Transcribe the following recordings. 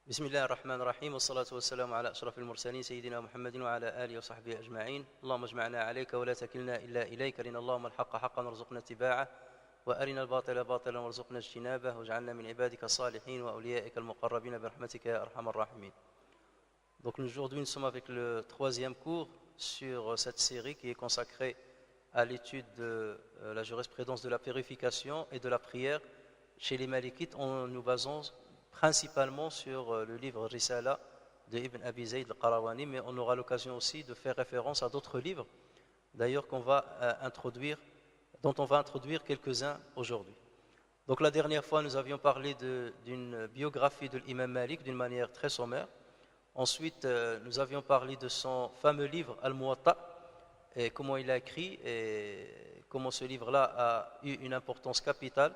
بسم الله الرحمن الرحيم والصلاة والسلام على أشرف المرسلين سيدنا محمد وعلى آله وصحبه أجمعين اللهم اجمعنا عليك ولا تكلنا إلا إليك أرنا اللهم الحق حقا وارزقنا اتباعه وأرنا الباطل باطلا وارزقنا اجتنابه واجعلنا من عبادك الصالحين وأوليائك المقربين برحمتك يا أرحم الراحمين. Donc aujourd'hui nous sommes avec le troisième cours sur cette série qui est consacrée à l'étude de la jurisprudence de la purification et de la prière chez les Malikites en nous basant principalement sur le livre Risala de Ibn Abi Zayd al-Qarawani, mais on aura l'occasion aussi de faire référence à d'autres livres, d'ailleurs dont on va introduire quelques-uns aujourd'hui. Donc la dernière fois, nous avions parlé d'une biographie de l'imam Malik d'une manière très sommaire. Ensuite, nous avions parlé de son fameux livre Al-Muwatta et comment il a écrit et comment ce livre-là a eu une importance capitale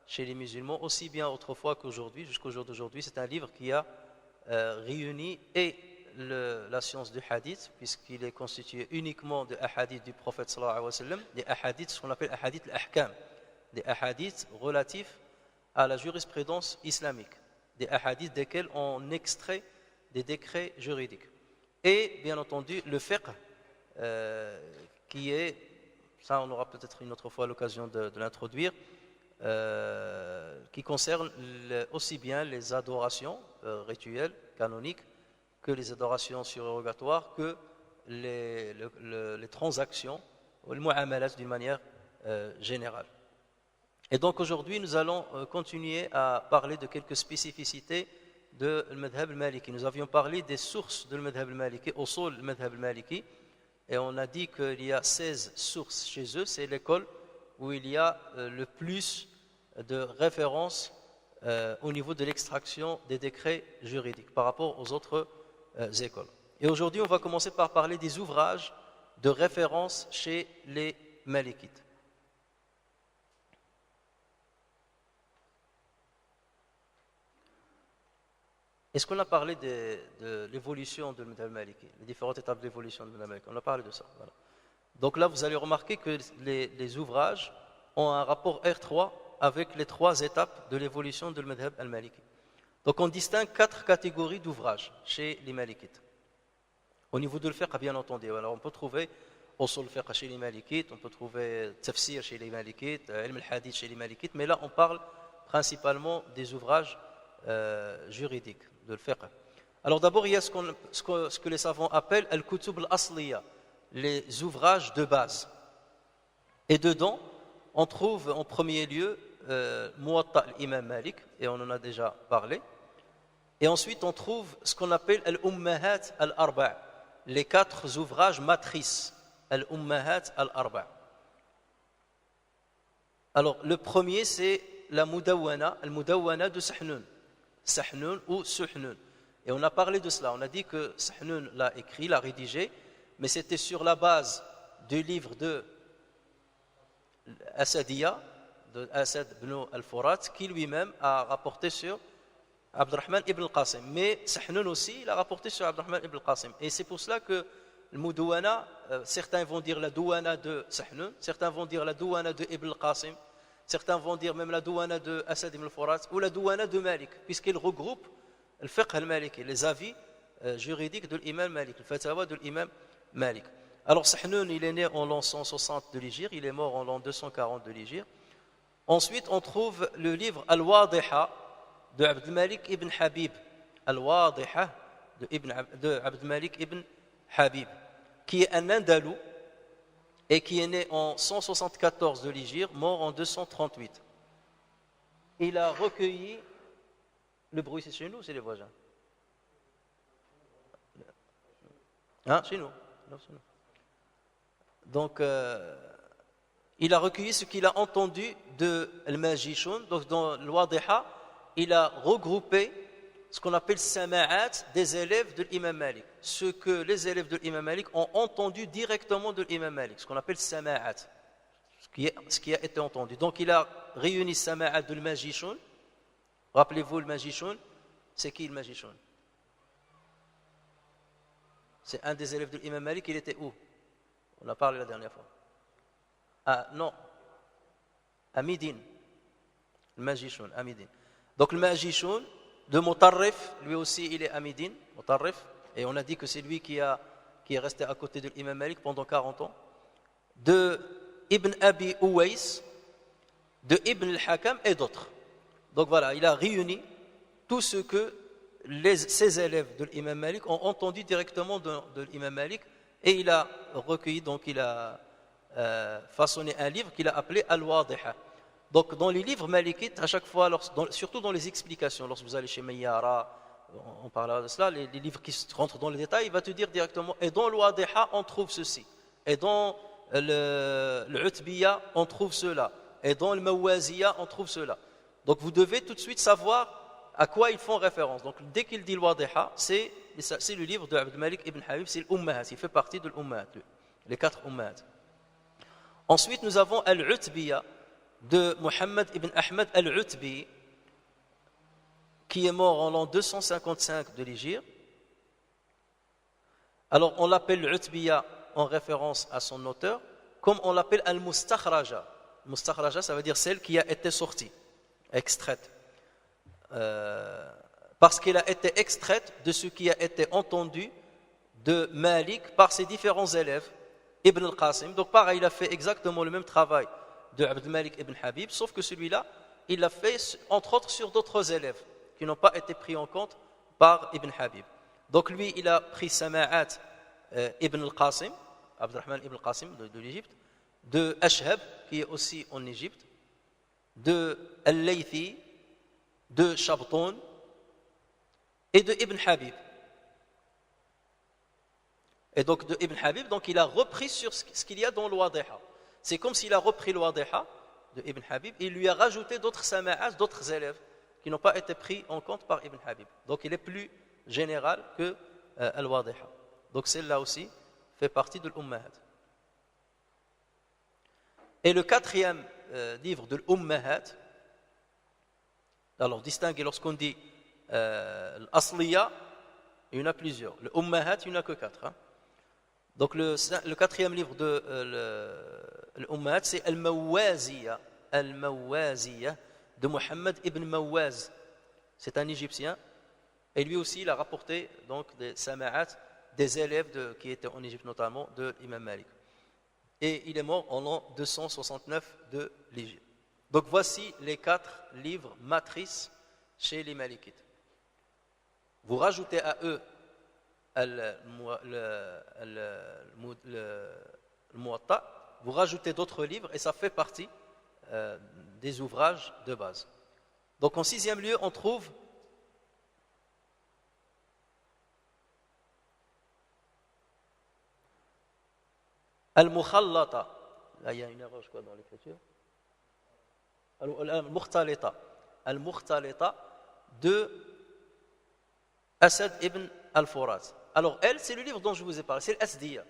chez les musulmans, aussi bien autrefois qu'aujourd'hui, jusqu'au jour d'aujourd'hui. C'est un livre qui a réuni et la science du hadith, puisqu'il est constitué uniquement de hadiths du prophète sallallahu alayhi wa sallam, des hadiths, ce qu'on appelle hadiths al-ahkam, des hadiths relatifs à la jurisprudence islamique, des hadiths desquels on extrait des décrets juridiques. Et bien entendu, le fiqh, qui est, ça on aura peut-être une autre fois l'occasion de l'introduire, qui concerne aussi bien les adorations rituelles, canoniques, que les adorations surrogatoires, que les transactions, le mu'amalat d'une manière générale. Et donc aujourd'hui, nous allons continuer à parler de quelques spécificités de al-madhhab al-maliki. Nous avions parlé des sources de al-madhhab al-maliki, usul al-madhhab al-maliki, et on a dit qu'il y a 16 sources chez eux, c'est l'école où il y a le plus de références au niveau de l'extraction des décrets juridiques par rapport aux autres écoles. Et aujourd'hui, on va commencer par parler des ouvrages de référence chez les Malikites. Est-ce qu'on a parlé de l'évolution de l'madhhab maliki, les différentes étapes d'évolution de l'madhhab maliki? On a parlé de ça. Voilà. Donc là, vous allez remarquer que les ouvrages ont un rapport R3 avec les 3 étapes de l'évolution de l'madhhab al-maliki. Donc on distingue 4 catégories d'ouvrages chez les malikites. Au niveau de l'fiqh, bien entendu, alors on peut trouver usul fiqh chez les malikites, on peut trouver tafsir chez les malikites, ilm al-hadith chez les malikites, mais là on parle principalement des ouvrages juridiques de l'fiqh. Alors d'abord, il y a ce que les savants appellent al-kutub al-asliya, les ouvrages de base. Et dedans, on trouve en premier lieu Muwatta al-Imam Malik, et on en a déjà parlé. Et ensuite, on trouve ce qu'on appelle al-Ummahat al-Arba', les 4 ouvrages matrices, al-Ummahat al-Arba'. Alors, le premier, c'est la Mudawwana, al-Mudawwana de Sahnun ou Suhnun. Et on a parlé de cela, on a dit que Sahnun l'a écrit, l'a rédigé, mais c'était sur la base du livre de Asadiya, de Asad ibn al-Furat, qui lui-même a rapporté sur Abdurrahman ibn al-Qasim. Mais Sahnun aussi, il a rapporté sur Abdurrahman ibn al-Qasim. Et c'est pour cela que le Mudawwana, certains vont dire la Douwana de Sahnun, certains vont dire la Douwana de Ibn al-Qasim, certains vont dire même la Douwana de Asad ibn al-Furat, ou la Douwana de Malik, puisqu'il regroupe le fiqh al-Maliki, les avis juridiques de l'imam Malik, le fatwa de l'imam Malik. Alors Sahnun, il est né en l'an 160 de l'Hégire, il est mort en l'an 240 de l'Hégire. Ensuite, on trouve le livre Al-Wadiha de Abd al-Malik ibn Habib. Al-Wadiha de Abd al-Malik ibn Habib, qui est un Andalou et qui est né en 174 de l'Hégire, mort en 238. Il a recueilli... Le bruit, c'est chez nous ou c'est les voisins? Hein, chez nous. Non, chez nous. Donc, il a recueilli ce qu'il a entendu de Al-Majishun. Donc, dans l'Wadiha, il a regroupé ce qu'on appelle Sama'at des élèves de l'imam Malik. Ce que les élèves de l'imam Malik ont entendu directement de l'imam Malik, ce qu'on appelle Sama'at, ce qui a été entendu. Donc, il a réuni Sama'at de Al-Majishun. Rappelez-vous, le Majishun, c'est qui le Majishun? C'est un des élèves de l'imam Malik, il était où? On a parlé la dernière fois. Ah non, à Médine, le Majishun, à Médine. Donc le Majishun, De Mutarrif, lui aussi il est Amidine, Mutarrif, et on a dit que c'est lui qui est resté à côté de l'imam Malik pendant 40 ans. De Ibn Abi Uwais, de Ibn al-Hakam et d'autres. Donc voilà, il a réuni tout ce que ses élèves de l'imam Malik ont entendu directement de l'imam Malik, et il a recueilli, donc il a façonné un livre qu'il a appelé Al-Wadiha. Donc dans les livres malikites, à chaque fois, surtout dans les explications, lorsque vous allez chez Mayyara, on parlera de cela, les livres qui rentrent dans les détails, il va te dire directement, et dans Al-Wadiha, on trouve ceci, et dans le Utbiya, on trouve cela, et dans le Mawaziya, on trouve cela. Donc vous devez tout de suite savoir à quoi ils font référence. Donc dès qu'il dit Al-Wadiha, c'est le livre de Abd Malik ibn Habib, c'est l'Ummahat, il fait partie de l'Ummahat, les 4 Ummahat. Ensuite nous avons Al-Utbiya de Muhammad ibn Ahmad Al-Utbi, qui est mort en l'an 255 de l'Hégire. Alors on l'appelle l'Utbiya en référence à son auteur, comme on l'appelle Al-Mustakhraja. Mustakhraja, ça veut dire celle qui a été sortie, extraite. Parce qu'elle a été extraite de ce qui a été entendu de Malik par ses différents élèves, Ibn al-Qasim. Donc pareil, il a fait exactement le même travail de Abd Malik ibn Habib, sauf que celui-là, il l'a fait entre autres sur d'autres élèves qui n'ont pas été pris en compte par Ibn Habib. Donc lui, il a pris Sama'at Ibn al-Qasim, Abdurrahman ibn al-Qasim de l'Égypte, de Ashhab, qui est aussi en Égypte, de Al-Laythi, de Shabtoun et de Ibn Habib. Et donc de Ibn Habib, donc il a repris sur ce qu'il y a dans l'Wadiha. C'est comme s'il a repris l'Wadiha de Ibn Habib et il lui a rajouté d'autres sama'as, d'autres élèves qui n'ont pas été pris en compte par Ibn Habib. Donc il est plus général que Al-Wadiha. Donc celle-là aussi fait partie de l'Ummahat. Et le 4e livre de l'Ummahat, alors distinguez lorsqu'on dit l'Asliya, il y en a plusieurs. L'Ummahat, il n'y en a que 4. Donc le 4e livre de l'Ummahat, c'est Al-Mawaziya, Al-Mawaziya de Muhammad ibn Mawaz. C'est un Égyptien. Et lui aussi, il a rapporté donc des sama'at des élèves qui étaient en Égypte notamment de l'imam Malik. Et il est mort en l'an 269 de l'Égypte. Donc voici les 4 livres matrices chez les Malikites. Vous rajoutez à eux le Muwatta, vous rajoutez d'autres livres et ça fait partie des ouvrages de base. Donc en 6e lieu, on trouve Al-Mukhallata. Là, il y a une erreur, je crois, dans l'écriture. Al-Mukhtalita. Al-Mukhtalita de Asad ibn al-Furat. Alors, elle, c'est le livre dont je vous ai parlé, c'est l'Asdiya.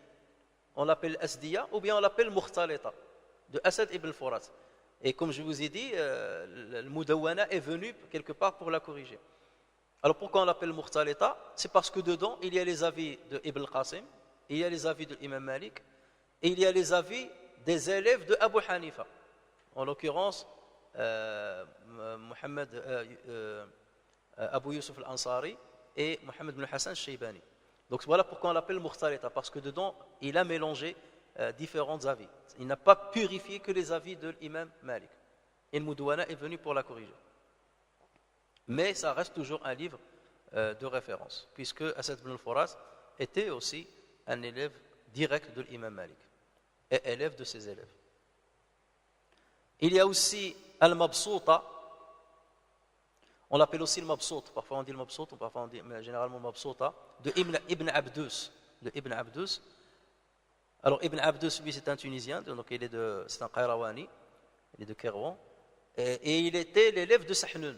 On l'appelle Asdiya ou bien on l'appelle Mukhtalita de Asad ibn al-Furat. Et comme je vous ai dit, le Mudawwana est venu quelque part pour la corriger. Alors, pourquoi on l'appelle Mukhtalita? C'est parce que dedans, il y a les avis de Ibn al-Qasim, il y a les avis de l'imam Malik, et il y a les avis des élèves de Abu Hanifa. En l'occurrence, Abu Yusuf al-Ansari et Mohammed ibn Hassan al-Shaybani. Donc voilà pourquoi on l'appelle Mukhtalita, parce que dedans, il a mélangé différents avis. Il n'a pas purifié que les avis de l'imam Malik. Et le Mudawwana est venu pour la corriger. Mais ça reste toujours un livre de référence, puisque Asad ibn al-Furat était aussi un élève direct de l'imam Malik et élève de ses élèves. Il y a aussi Al-Mabsouta. On l'appelle aussi le Mabsout. Parfois on dit le Mabsout, parfois on dit généralement Mabsouta, de Ibn Abdus. De Ibn Abdus. Alors Ibn Abdus, lui, c'est un Tunisien, donc c'est un Qayrawani, il est de Kérouan, et il était l'élève de Sahnun.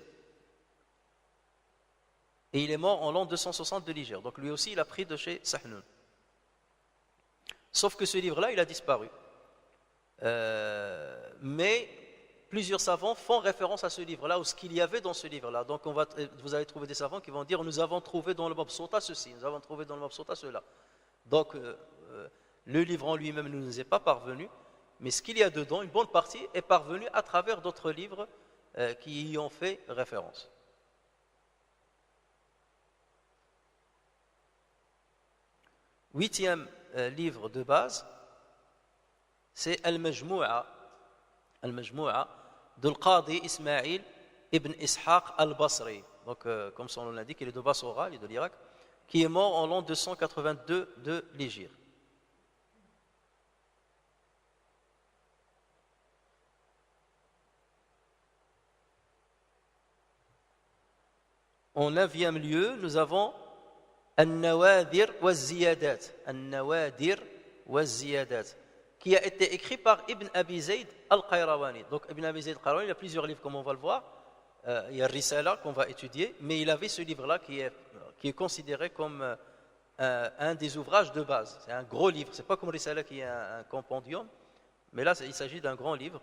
Et il est mort en l'an 260 de l'Hégire. Donc lui aussi, il a pris de chez Sahnun. Sauf que ce livre-là, il a disparu. Mais plusieurs savants font référence à ce livre-là, ou ce qu'il y avait dans ce livre-là. Donc vous allez trouver des savants qui vont dire, nous avons trouvé dans le Mabsouta ceci, nous avons trouvé dans le Mabsouta cela. Donc le livre en lui-même ne nous est pas parvenu, mais ce qu'il y a dedans, une bonne partie, est parvenu à travers d'autres livres qui y ont fait référence. huitième livre de base, c'est Al-Majmou'a de Qadi Ismaïl ibn Ishaq al-Basri. Donc, comme son nom l'indique, il est de Bassora, il est de l'Irak, qui est mort en l'an 282 de l'Hégire. En 9e lieu, nous avons An-Nawadir wa Ziyadat. An-Nawadir wa Ziyadat, qui a été écrit par Ibn Abi Zayd al-Qayrawani. Donc, Ibn Abi Zayd al-Qayrawani, il a plusieurs livres, comme on va le voir. Il y a Risala qu'on va étudier, mais il avait ce livre-là qui est considéré comme un des ouvrages de base. C'est un gros livre, c'est pas comme Risala qui est un compendium, mais là il s'agit d'un grand livre.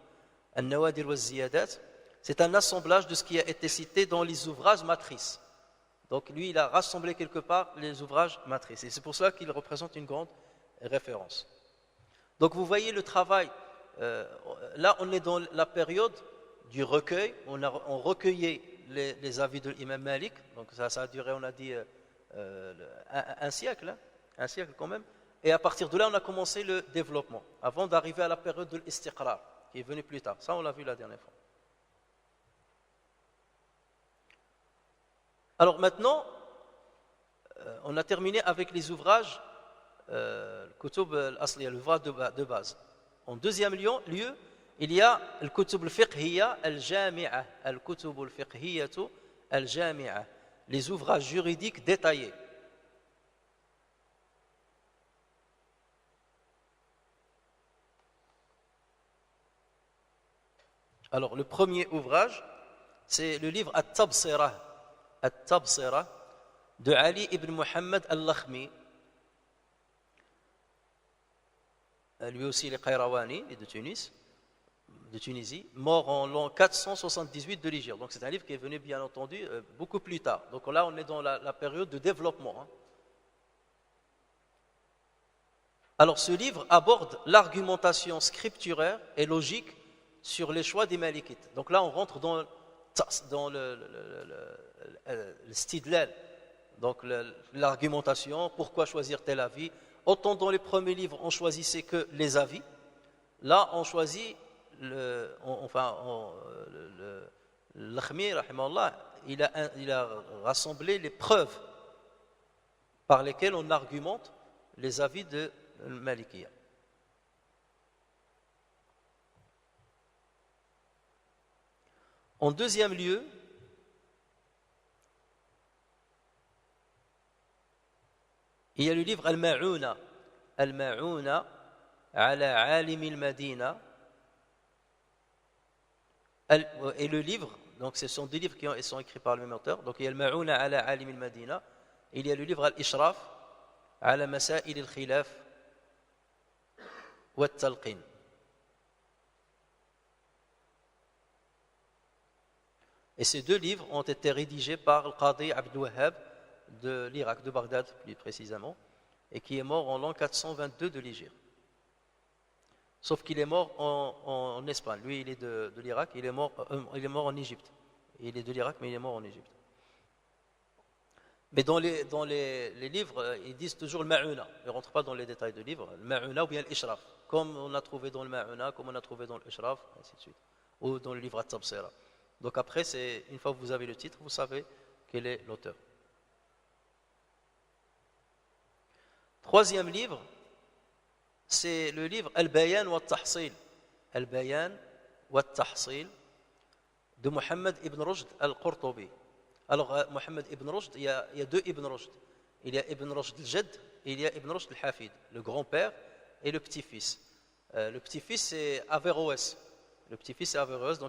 An-Nawadir wa Ziyadat, c'est un assemblage de ce qui a été cité dans les ouvrages matrices. Donc lui, il a rassemblé quelque part les ouvrages matrices, et c'est pour cela qu'il représente une grande référence. Donc vous voyez le travail, là on est dans la période du recueil, on recueillait les avis de l'imam Malik, donc ça a duré, on a dit, un siècle quand même, et à partir de là on a commencé le développement, avant d'arriver à la période de l'istiqrar, qui est venue plus tard. Ça on l'a vu la dernière fois. Alors maintenant, on a terminé avec les ouvrages Kutub al-Asliya, l'ouvrage de base. En deuxième lieu, il y a le Kutub al-Fiqhiyya al-Jami'a, al-Kutub al-Fiqhiyya al-Jami'a, les ouvrages juridiques détaillés. Alors, le premier ouvrage, c'est le livre At-Tabsira de Ali ibn Muhammad al-Lakhmi. Lui aussi, il est Qayrawani, il est de Tunisie, mort en l'an 478 de l'Hégire. Donc c'est un livre qui est venu, bien entendu, beaucoup plus tard. Donc là, on est dans la période de développement. Alors ce livre aborde l'argumentation scripturaire et logique sur les choix des Malikites. Donc là, on rentre dans le stidlal, donc l'argumentation, pourquoi choisir tel avis. Autant dans les premiers livres, on choisissait que les avis. Là, on choisit, l'Akhmi, rahimahullah, il a rassemblé les preuves par lesquelles on argumente les avis de Malikiyya. En deuxième lieu, il y a le livre Al-Ma'una ala alim al-Madina. Et le livre, donc ce sont deux livres qui sont écrits par le même auteur. Donc il y a Al-Ma'una ala alim al-Madina, et il y a le livre Al-Ishraf ala masail al-khilaf wa al-talqin. Et ces deux livres ont été rédigés par le Qadi Abd al-Wahhab de l'Irak, de Bagdad plus précisément, et qui est mort en l'an 422 de l'Hégire. Sauf qu'il est mort en Espagne. Lui, il est de l'Irak, il est mort en Égypte. Il est de l'Irak, mais il est mort en Égypte. Mais dans les livres, ils disent toujours le Ma'una. Ils ne rentrent pas dans les détails de livres. Le Ma'una ou bien l'Ishraf, comme on a trouvé dans le Ma'una, comme on a trouvé dans l'Ishraf, ainsi de suite. Ou dans le livre At-Tabsira. Donc après, une fois que vous avez le titre, vous savez quel est l'auteur. Troisième livre, c'est le livre Al-Bayan wa Tahsil. Al-Bayan wa Tahsil de Mohammed ibn Rushd al-Qurtubi. Alors, Mohammed ibn Rushd, il y a deux Ibn Rushd. Il y a Ibn Rushd al-Jadd et il y a Ibn Rushd al-Hafid, le grand-père et le petit-fils. Le petit-fils, c'est Averroès. Donc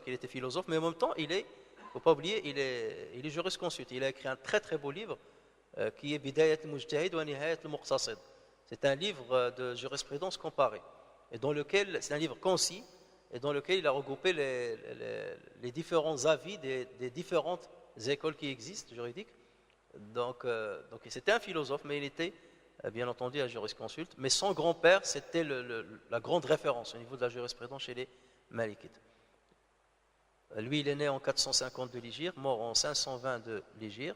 il était philosophe, mais en même temps, il est, faut pas oublier, il est jurisconsulte. Il a écrit un très très beau livre qui est Bidayat al-Mujtahid wa Nihayat al-Muqtasid. C'est un livre de jurisprudence comparée, et dans lequel, c'est un livre concis, et dans lequel il a regroupé les différents avis des différentes écoles qui existent juridiques. Donc c'était un philosophe, mais il était bien entendu un jurisconsulte. Mais son grand-père, c'était la grande référence au niveau de la jurisprudence chez les Malikites. Lui, il est né en 450 de l'Hégire, mort en 520 de l'Hégire.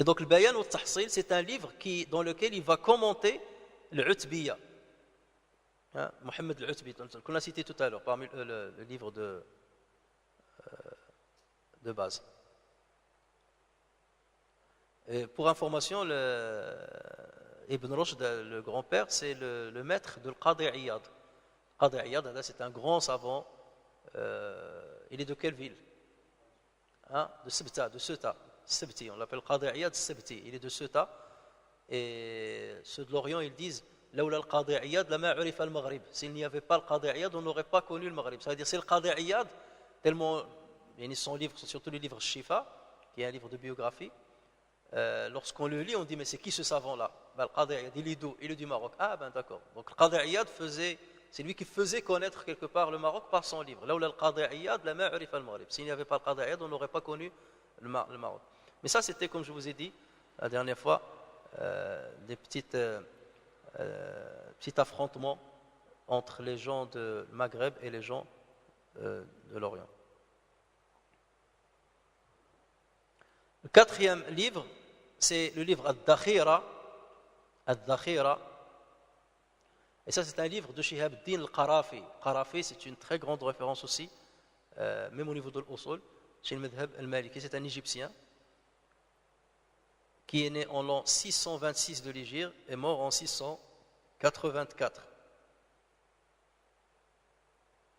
Et donc le Bayan ou Tahsil, c'est un livre dans lequel il va commenter le Utbiyya. Hein, Mohammed al-Utbi, qu'on a cité tout à l'heure, parmi le livre de base. Et pour information, Ibn Rushd, le grand-père, c'est le maître de Qadi Iyad. Qadi Iyad, c'est un grand savant. Il est de quelle ville? Hein? De Ceuta. Sebti, on l'appelle Qadi Iyad Sebti. Il est de Ceuta. Et ceux de l'Orient, ils disent Lawla al-Qadi Iyad, lama urifa al-Maghrib. S'il n'y avait pas le Qadi Iyad, on n'aurait pas connu le Maghrib. Ça veut dire c'est le Qadi Iyad, tellement. Son livre, surtout le livre Shifa, qui est un livre de biographie. Lorsqu'on le lit, on dit mais c'est qui ce savant-là? Ben, le Qadi Iyad, il est d'où? Il est du Maroc. Ah ben d'accord. Donc le Qadi Iyad c'est lui qui faisait connaître quelque part le Maroc par son livre. Lawla al-Qadi Iyad, lama urifa al-Maghrib. S'il n'y avait pas le Qadi Iyad, on n'aurait pas connu le Maroc. Mais ça, c'était, comme je vous ai dit la dernière fois, des petits affrontements entre les gens du Maghreb et les gens de l'Orient. Le quatrième livre, c'est le livre Ad-Dakhira. Et ça, c'est un livre de Shihab ad-Din al-Qarafi. Qarafi, c'est une très grande référence aussi, même au niveau de l'Usul, chez le Madhab al-Maliki. C'est un Égyptien qui est né en l'an 626 de l'Hégire et mort en 684.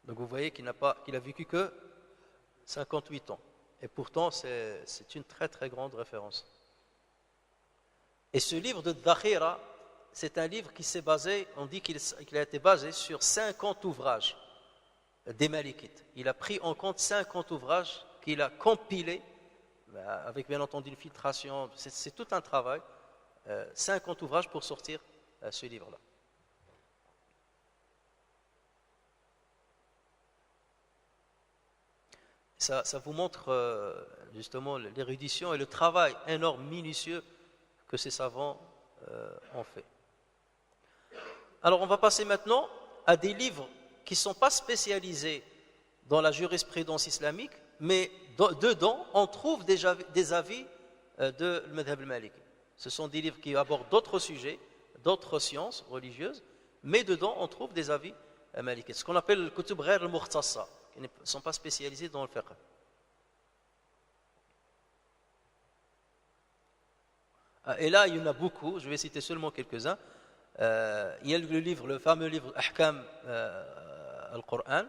Donc vous voyez qu'il a vécu que 58 ans. Et pourtant, c'est une très très grande référence. Et ce livre de Dakhira, c'est un livre qui s'est basé, on dit qu'il a été basé sur 50 ouvrages des Malikites. Il a pris en compte 50 ouvrages qu'il a compilés, avec bien entendu une filtration, c'est tout un travail, 50 ouvrages pour sortir ce livre-là. Ça vous montre justement l'érudition et le travail énorme, minutieux que ces savants ont fait. Alors on va passer maintenant à des livres qui ne sont pas spécialisés dans la jurisprudence islamique, mais dedans on trouve déjà des avis de Madhab al-Maliki. Ce sont des livres qui abordent d'autres sujets, d'autres sciences religieuses, mais dedans on trouve des avis malikites. Ce qu'on appelle le kutub ghayr al-mukhtassa, qui ne sont pas spécialisés dans le fiqh. Et là, il y en a beaucoup, je vais citer seulement quelques-uns. Il y a le fameux livre Ahkam al-Qur'an,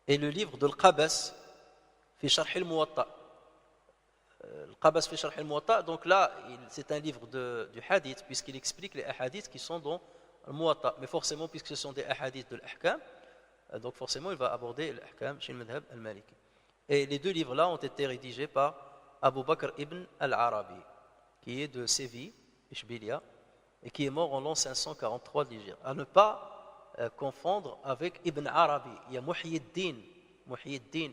et le livre de Al-Qabas fi Sharh al-Muwatta. Al-Qabas fi Sharh al-Muwatta, donc là, c'est un livre du hadith, puisqu'il explique les hadiths qui sont dans Al-Muwatta. Mais forcément, puisque ce sont des hadiths de l'Ahkam, donc forcément, il va aborder l'Ahkam chez le Madhab al-Maliki. Et les deux livres-là ont été rédigés par Abu Bakr ibn al-Arabi, qui est de Séville, Ishbilia, et qui est mort en l'an 543 de l'Hégire. À ne pas confondre avec Ibn Arabi. Il y a Muhyiddin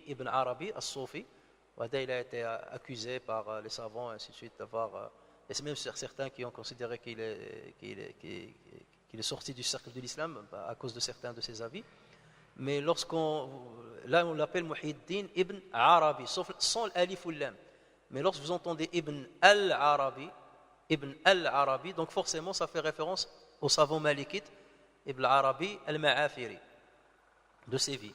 ibn Arabi, al-Soufi. Il a été accusé par les savants, et ainsi de suite, d'avoir. Et c'est même certains qui ont considéré qu'il est sorti du cercle de l'islam à cause de certains de ses avis. Mais là on l'appelle Muhyiddin ibn Arabi, sans l'alif ou l'lam. Mais lorsque vous entendez Ibn al-Arabi, donc forcément ça fait référence au savant malikite Ibn al-Arabi al-Ma'afiri de Séville.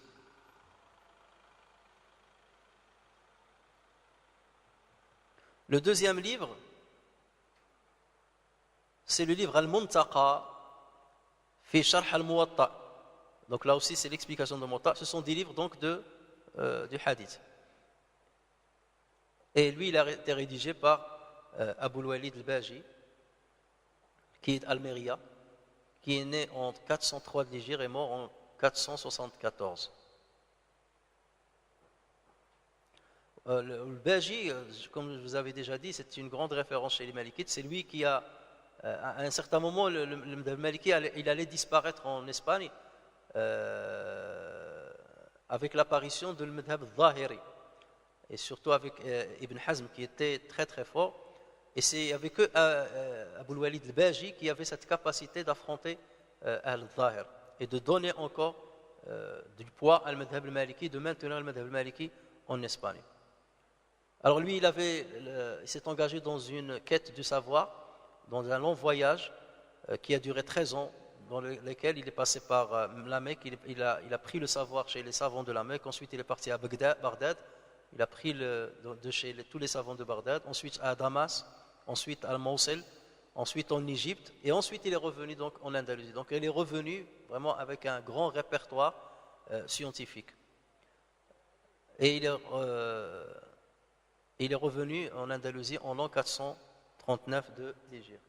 Le deuxième livre, c'est le livre Al-Muntaqa fi Sharh al-Muwatta. Donc là aussi c'est l'explication de Muwatta. Ce sont des livres donc du hadith. Et lui, il a été rédigé par Abu al-Walid al-Baji, qui est d'Almeria, qui est né en 403 de l'Hégire et mort en 474. Le Baji, comme je vous avais déjà dit, c'est une grande référence chez les Malikites. C'est lui qui a, à un certain moment, le Maliki, il allait disparaître en Espagne avec l'apparition de l'Madhab al-Zahiri. Et surtout avec Ibn Hazm qui était très très fort. Et il n'y avait que Abu al-Walid al-Baji qui avait cette capacité d'affronter al-Zahir et de donner encore du poids à al-Madhab al-Maliki, de maintenir al-Madhab al-Maliki en Espagne. Alors lui, il s'est engagé dans une quête du savoir, dans un long voyage qui a duré 13 ans, dans lequel il est passé par la Mecque, il a pris le savoir chez les savants de la Mecque, ensuite il est parti à Bagdad, il a pris de chez tous les savants de Bagdad, ensuite à Damas, ensuite à Mosul, ensuite en Égypte, et ensuite il est revenu donc en Andalousie. Donc il est revenu vraiment avec un grand répertoire scientifique. Et il est revenu en Andalousie en l'an 439 de l'Hégire.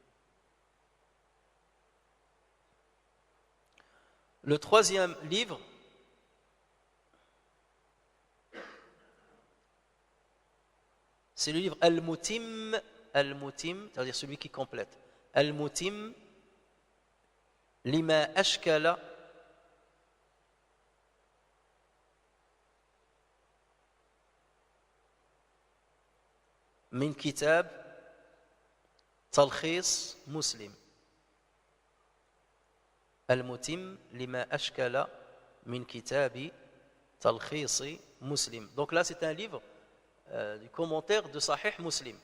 Le troisième livre, c'est le livre Al-Mutim, c'est-à-dire celui qui complète. Al-Mutim, lima ashkala min kitab talkhis muslim. Al-Mutim lima ashkala min kitabi talkhis muslim. Donc là, c'est un livre du commentaire de Sahih Muslim.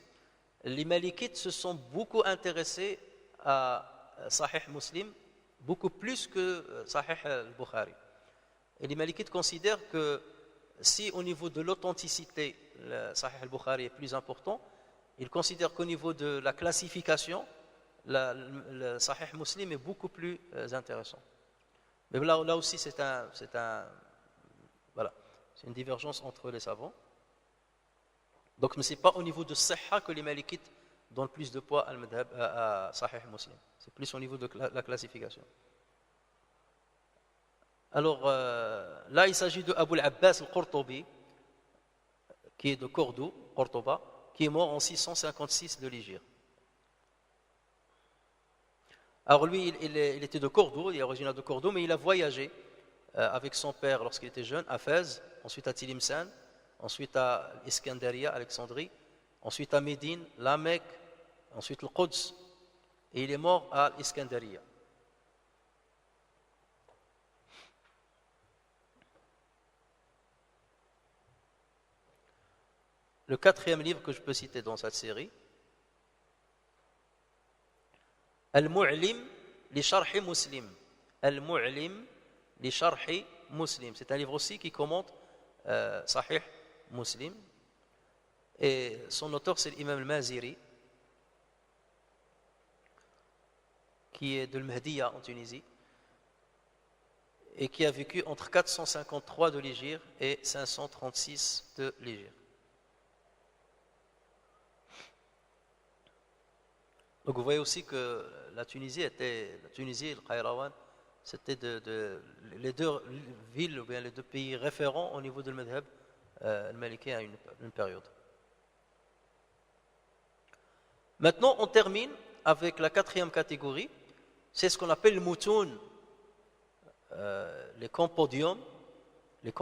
Les Malikites se sont beaucoup intéressés à Sahih Muslim, beaucoup plus que Sahih al-Bukhari. Et les Malikites considèrent que si au niveau de l'authenticité, le Sahih al-Bukhari est plus important, ils considèrent qu'au niveau de la classification, le Sahih Muslim est beaucoup plus intéressant. Mais là aussi, c'est une divergence entre les savants. Donc, ce n'est pas au niveau de Sahih que les Malikites donnent plus de poids à Sahih Muslim. C'est plus au niveau de la classification. Alors, là, il s'agit de Abu al-Abbas al-Qurtubi, qui est de Cordoba, qui est mort en 656 de l'Hégire. Alors lui, il était de Cordoue, il est originaire de Cordoue, mais il a voyagé avec son père lorsqu'il était jeune à Fès, ensuite à Tilimsan, ensuite à Iskandaria, Alexandrie, ensuite à Médine, la Mecque, ensuite le Quds, et il est mort à Iskandaria. Le quatrième livre que je peux citer dans cette série, Al-Mu'lim li Sharhi Muslim. Al-Mu'lim li Sharhi Muslim. C'est un livre aussi qui commente Sahih Muslim. Et son auteur, c'est l'imam al-Maziri, qui est de l'Mahdiya en Tunisie, et qui a vécu entre 453 de l'Hégire et 536 de l'Hégire. Donc vous voyez aussi que la Tunisie et le Qayrawan, c'était les deux villes ou bien les deux pays référents au niveau de l'madhab al-maliki à une période. Maintenant, on termine avec la quatrième catégorie, c'est ce qu'on appelle le moutoun, les compendiums et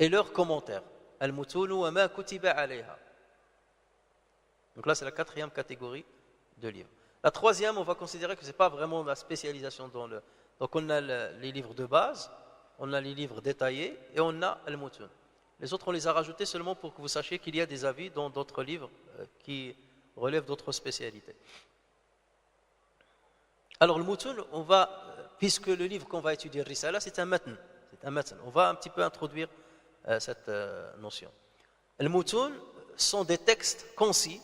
leurs commentaires. Al-moutoun wa ma kutiba alayha. Donc là, c'est la quatrième catégorie de livres. La troisième, on va considérer que ce n'est pas vraiment la spécialisation dans le... Donc on a les livres de base, on a les livres détaillés et on a Al-Mutun. Les autres, on les a rajoutés seulement pour que vous sachiez qu'il y a des avis dans d'autres livres qui relèvent d'autres spécialités. Alors le Mutun, puisque le livre qu'on va étudier, Risala, c'est un matn. On va un petit peu introduire cette notion. Les Mutun sont des textes concis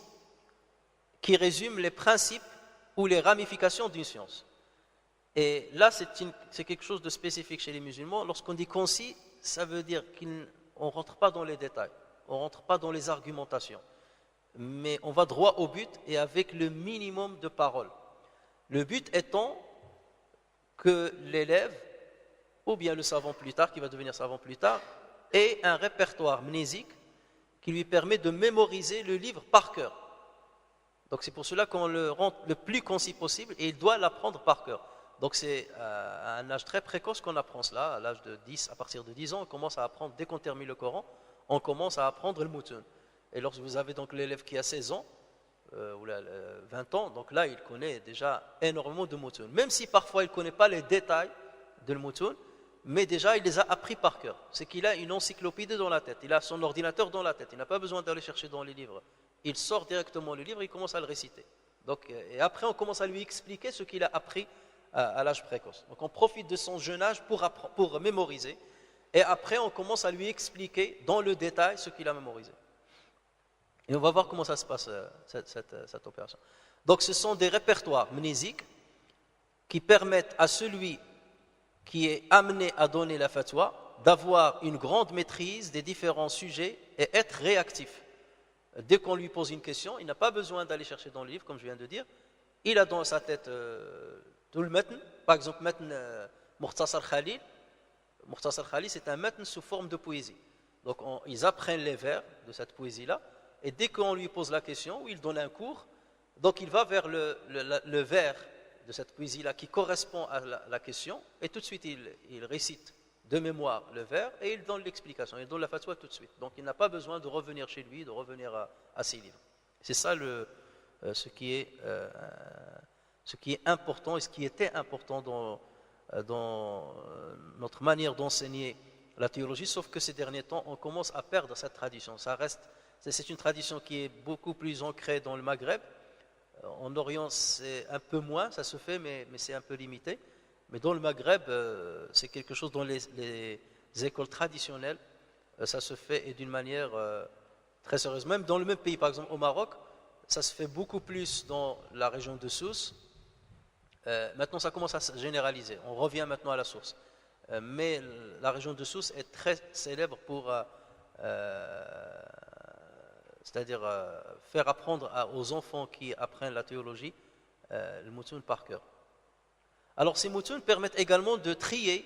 qui résument les principes ou les ramifications d'une science. Et là, c'est quelque chose de spécifique chez les musulmans. Lorsqu'on dit concis, ça veut dire qu'on ne rentre pas dans les détails, on ne rentre pas dans les argumentations, mais on va droit au but et avec le minimum de paroles. Le but étant que l'élève, ou bien le savant plus tard, qui va devenir savant plus tard, ait un répertoire mnésique qui lui permet de mémoriser le livre par cœur. Donc c'est pour cela qu'on le rend le plus concis possible et il doit l'apprendre par cœur. Donc c'est à un âge très précoce qu'on apprend cela, à l'âge de 10, à partir de 10 ans, on commence à apprendre, dès qu'on termine le Coran, on commence à apprendre le mutun. Et lorsque vous avez donc l'élève qui a 16 ans, ou 20 ans, donc là il connaît déjà énormément de mutun. Même si parfois il ne connaît pas les détails de le mutun, mais déjà il les a appris par cœur. C'est qu'il a une encyclopédie dans la tête, il a son ordinateur dans la tête, il n'a pas besoin d'aller chercher dans les livres. Il sort directement le livre, il commence à le réciter. Donc, et après on commence à lui expliquer ce qu'il a appris à l'âge précoce. Donc on profite de son jeune âge pour mémoriser, et après on commence à lui expliquer dans le détail ce qu'il a mémorisé. Et on va voir comment ça se passe, cette opération. Donc ce sont des répertoires mnésiques qui permettent à celui qui est amené à donner la fatwa d'avoir une grande maîtrise des différents sujets et être réactif. Dès qu'on lui pose une question, il n'a pas besoin d'aller chercher dans le livre, comme je viens de dire. Il a dans sa tête tout le matn. Par exemple, matn Mukhtasar Khalil. Mukhtasar Khalil, c'est un matn sous forme de poésie. Donc ils apprennent les vers de cette poésie-là, et dès qu'on lui pose la question, ou il donne un cours, donc il va vers le vers de cette poésie-là qui correspond à la question, et tout de suite il récite de mémoire le vers, et il donne l'explication, il donne la fatwa tout de suite. Donc il n'a pas besoin de revenir chez lui, de revenir à ses livres. C'est ça ce qui est important, et ce qui était important dans notre manière d'enseigner la théologie, sauf que ces derniers temps, on commence à perdre cette tradition. C'est une tradition qui est beaucoup plus ancrée dans le Maghreb. En Orient, c'est un peu moins, ça se fait, mais c'est un peu limité. Mais dans le Maghreb, c'est quelque chose dans les écoles traditionnelles, ça se fait et d'une manière très sérieuse. Même dans le même pays, par exemple au Maroc, ça se fait beaucoup plus dans la région de Sousse. Maintenant, ça commence à se généraliser. On revient maintenant à la source. Mais la région de Sousse est très célèbre pour, c'est-à-dire faire apprendre aux enfants qui apprennent la théologie le moutoun par cœur. Alors ces moutouns permettent également de trier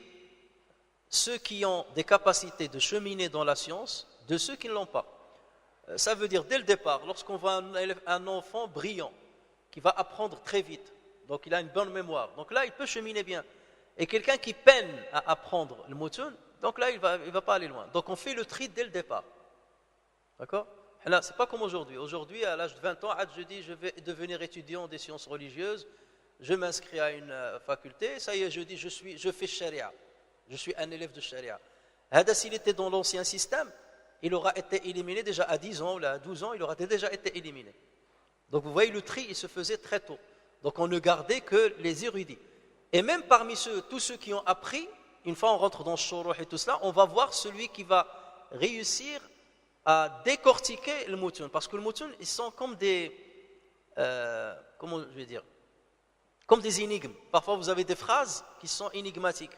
ceux qui ont des capacités de cheminer dans la science de ceux qui ne l'ont pas. Ça veut dire dès le départ, lorsqu'on voit un enfant brillant qui va apprendre très vite, donc il a une bonne mémoire, donc là il peut cheminer bien. Et quelqu'un qui peine à apprendre le moutoun, donc là il va pas aller loin. Donc on fait le tri dès le départ. D'accord ? Là, c'est pas comme aujourd'hui. Aujourd'hui, à l'âge de 20 ans, je dis je vais devenir étudiant des sciences religieuses, je m'inscris à une faculté, ça y est, je dis je fais sharia, je suis un élève de sharia. S'il était dans l'ancien système, il aura été éliminé déjà à 10 ans ou à 12 ans, il aura déjà été éliminé. Donc vous voyez, le tri, il se faisait très tôt. Donc on ne gardait que les érudits. Et même parmi tous ceux qui ont appris, une fois on rentre dans le shuruh et tout cela, on va voir celui qui va réussir à décortiquer le moutoun. Parce que le moutoun, ils sont comme des... comment je vais dire, comme des énigmes. Parfois vous avez des phrases qui sont énigmatiques.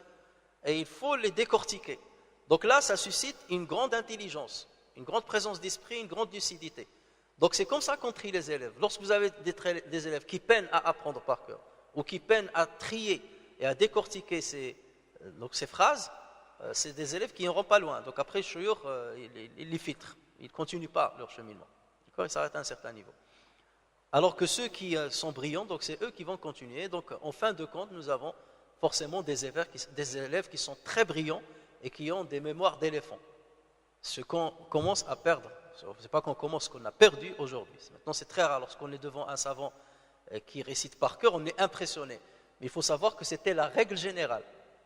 Et il faut les décortiquer. Donc là, ça suscite une grande intelligence, une grande présence d'esprit, une grande lucidité. Donc c'est comme ça qu'on trie les élèves. Lorsque vous avez des élèves qui peinent à apprendre par cœur, ou qui peinent à trier et à décortiquer ces phrases, c'est des élèves qui n'iront pas loin. Donc après, le shuyukh, ils les filtrent. Ils ne continuent pas leur cheminement. Ils s'arrêtent à un certain niveau. Alors que ceux qui sont brillants, donc c'est eux qui vont continuer. Donc en fin de compte, nous avons forcément des élèves qui sont très brillants et qui ont des mémoires d'éléphants. Ce qu'on commence à perdre, ce n'est pas qu'on commence, ce qu'on a perdu aujourd'hui. Maintenant, c'est très rare. Lorsqu'on est devant un savant qui récite par cœur, on est impressionné. Mais il faut savoir que c'était la règle générale.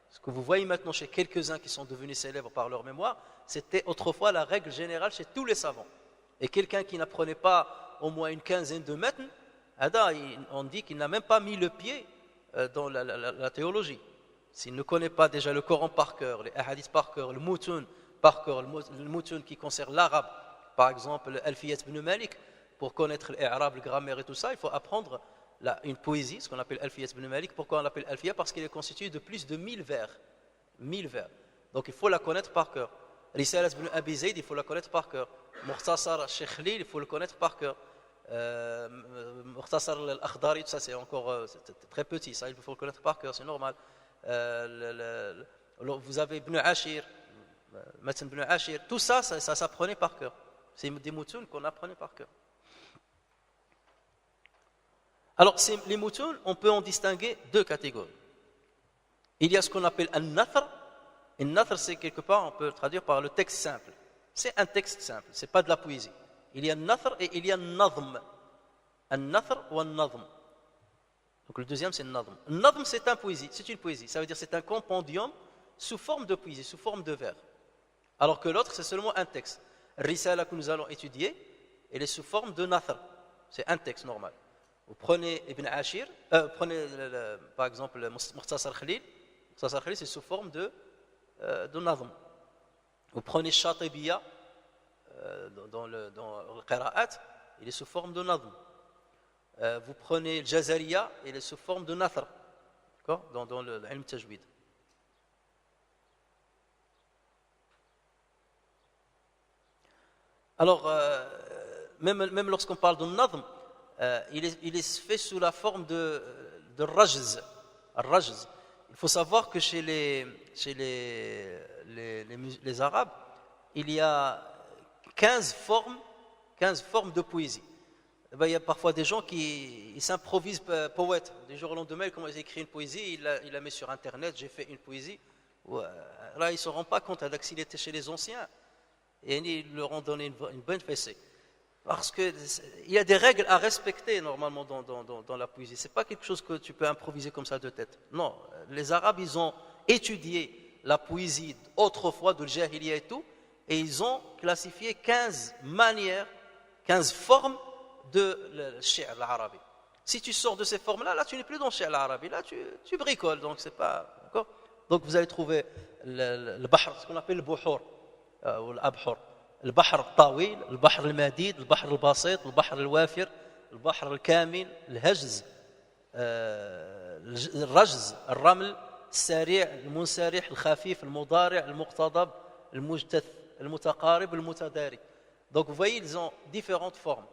Ce que vous voyez maintenant chez quelques-uns qui sont devenus célèbres par leur mémoire, c'était autrefois la règle générale chez tous les savants. Et quelqu'un qui n'apprenait pas au moins une quinzaine de mètres, on dit qu'il n'a même pas mis le pied dans la théologie. S'il ne connaît pas déjà le Coran par cœur, les hadiths par cœur, le moutoun par cœur, le moutoun qui concerne l'arabe, par exemple l'Alfiyat ibn Malik, pour connaître l'arabe, le grammaire et tout ça, il faut apprendre une poésie, ce qu'on appelle Alfiyat ibn Malik. Pourquoi on l'appelle Alfiyat ? Parce qu'il est constitué de plus de 1000 vers. 1000 vers. Donc il faut la connaître par cœur. Risalat ibn Abi Zayd, il faut la connaître par cœur. Mukhtasar al-Sheikh Khalil, il faut le connaître par cœur. Mukhtasar al-Akhdari, tout ça c'est encore très petit, ça il faut le connaître par cœur, c'est normal. Vous avez Ibn Ashir, Matn Ibn Ashir, tout ça s'apprenait par cœur. C'est des moutouns qu'on apprenait par cœur. Alors, les moutouns, on peut en distinguer deux catégories. Il y a ce qu'on appelle un nathr. Un nathr, c'est quelque part, on peut le traduire par le texte simple. C'est un texte simple, c'est pas de la poésie. Il y a un nathr et il y a un nadhm. Un nathr ou un nadhm. Donc le deuxième, c'est un nadhm. Un nadhm, c'est une poésie. Ça veut dire c'est un compendium sous forme de poésie, sous forme de vers. Alors que l'autre, c'est seulement un texte. Risala que nous allons étudier, elle est sous forme de nathar. C'est un texte normal. Vous prenez Ibn Ashir, par exemple le Mukhtasar Khalil. Mukhtasar Khalil, c'est sous forme de nazm. Vous prenez Shatibiya dans le Qira'at, il est sous forme de nazm. Vous prenez le Jazariya, il est sous forme de nathar. D'accord, dans le Ilm Tajwid. Alors, même lorsqu'on parle de nazm, il est fait sous la forme de rajz. Rajz. Il faut savoir que chez les Arabes, il y a 15 formes de poésie. Il y a parfois des gens qui s'improvisent poètes. Du jour au lendemain, comment ils écrivent une poésie, il la met sur Internet, j'ai fait une poésie. Là, ils ne se rendent pas compte s'il était chez les anciens. Et ils leur ont donné une bonne fessée. Parce qu'il y a des règles à respecter normalement dans la poésie. Ce n'est pas quelque chose que tu peux improviser comme ça de tête. Non, les Arabes, ils ont étudié la poésie autrefois, de l'Jahiliya et tout, et ils ont classifié 15 manières, 15 formes de shi'r al-arabi. Si tu sors de ces formes-là, là tu n'es plus dans le shi'r al-arabi, là tu bricoles, donc c'est pas... D'accord. Donc vous allez trouver le bahr, ce qu'on appelle le buhur, ou l'abhur. البحر الطويل، البحر المديد، البحر البسيط، البحر الوافر، البحر الكامل، الهجز، الرجز، الرمل، السريع، المنسرح، الخفيف، المضارع، المقتضب، المجتث، المتقارب، المتداري. Donc vous voyez, ils ont différentes formes.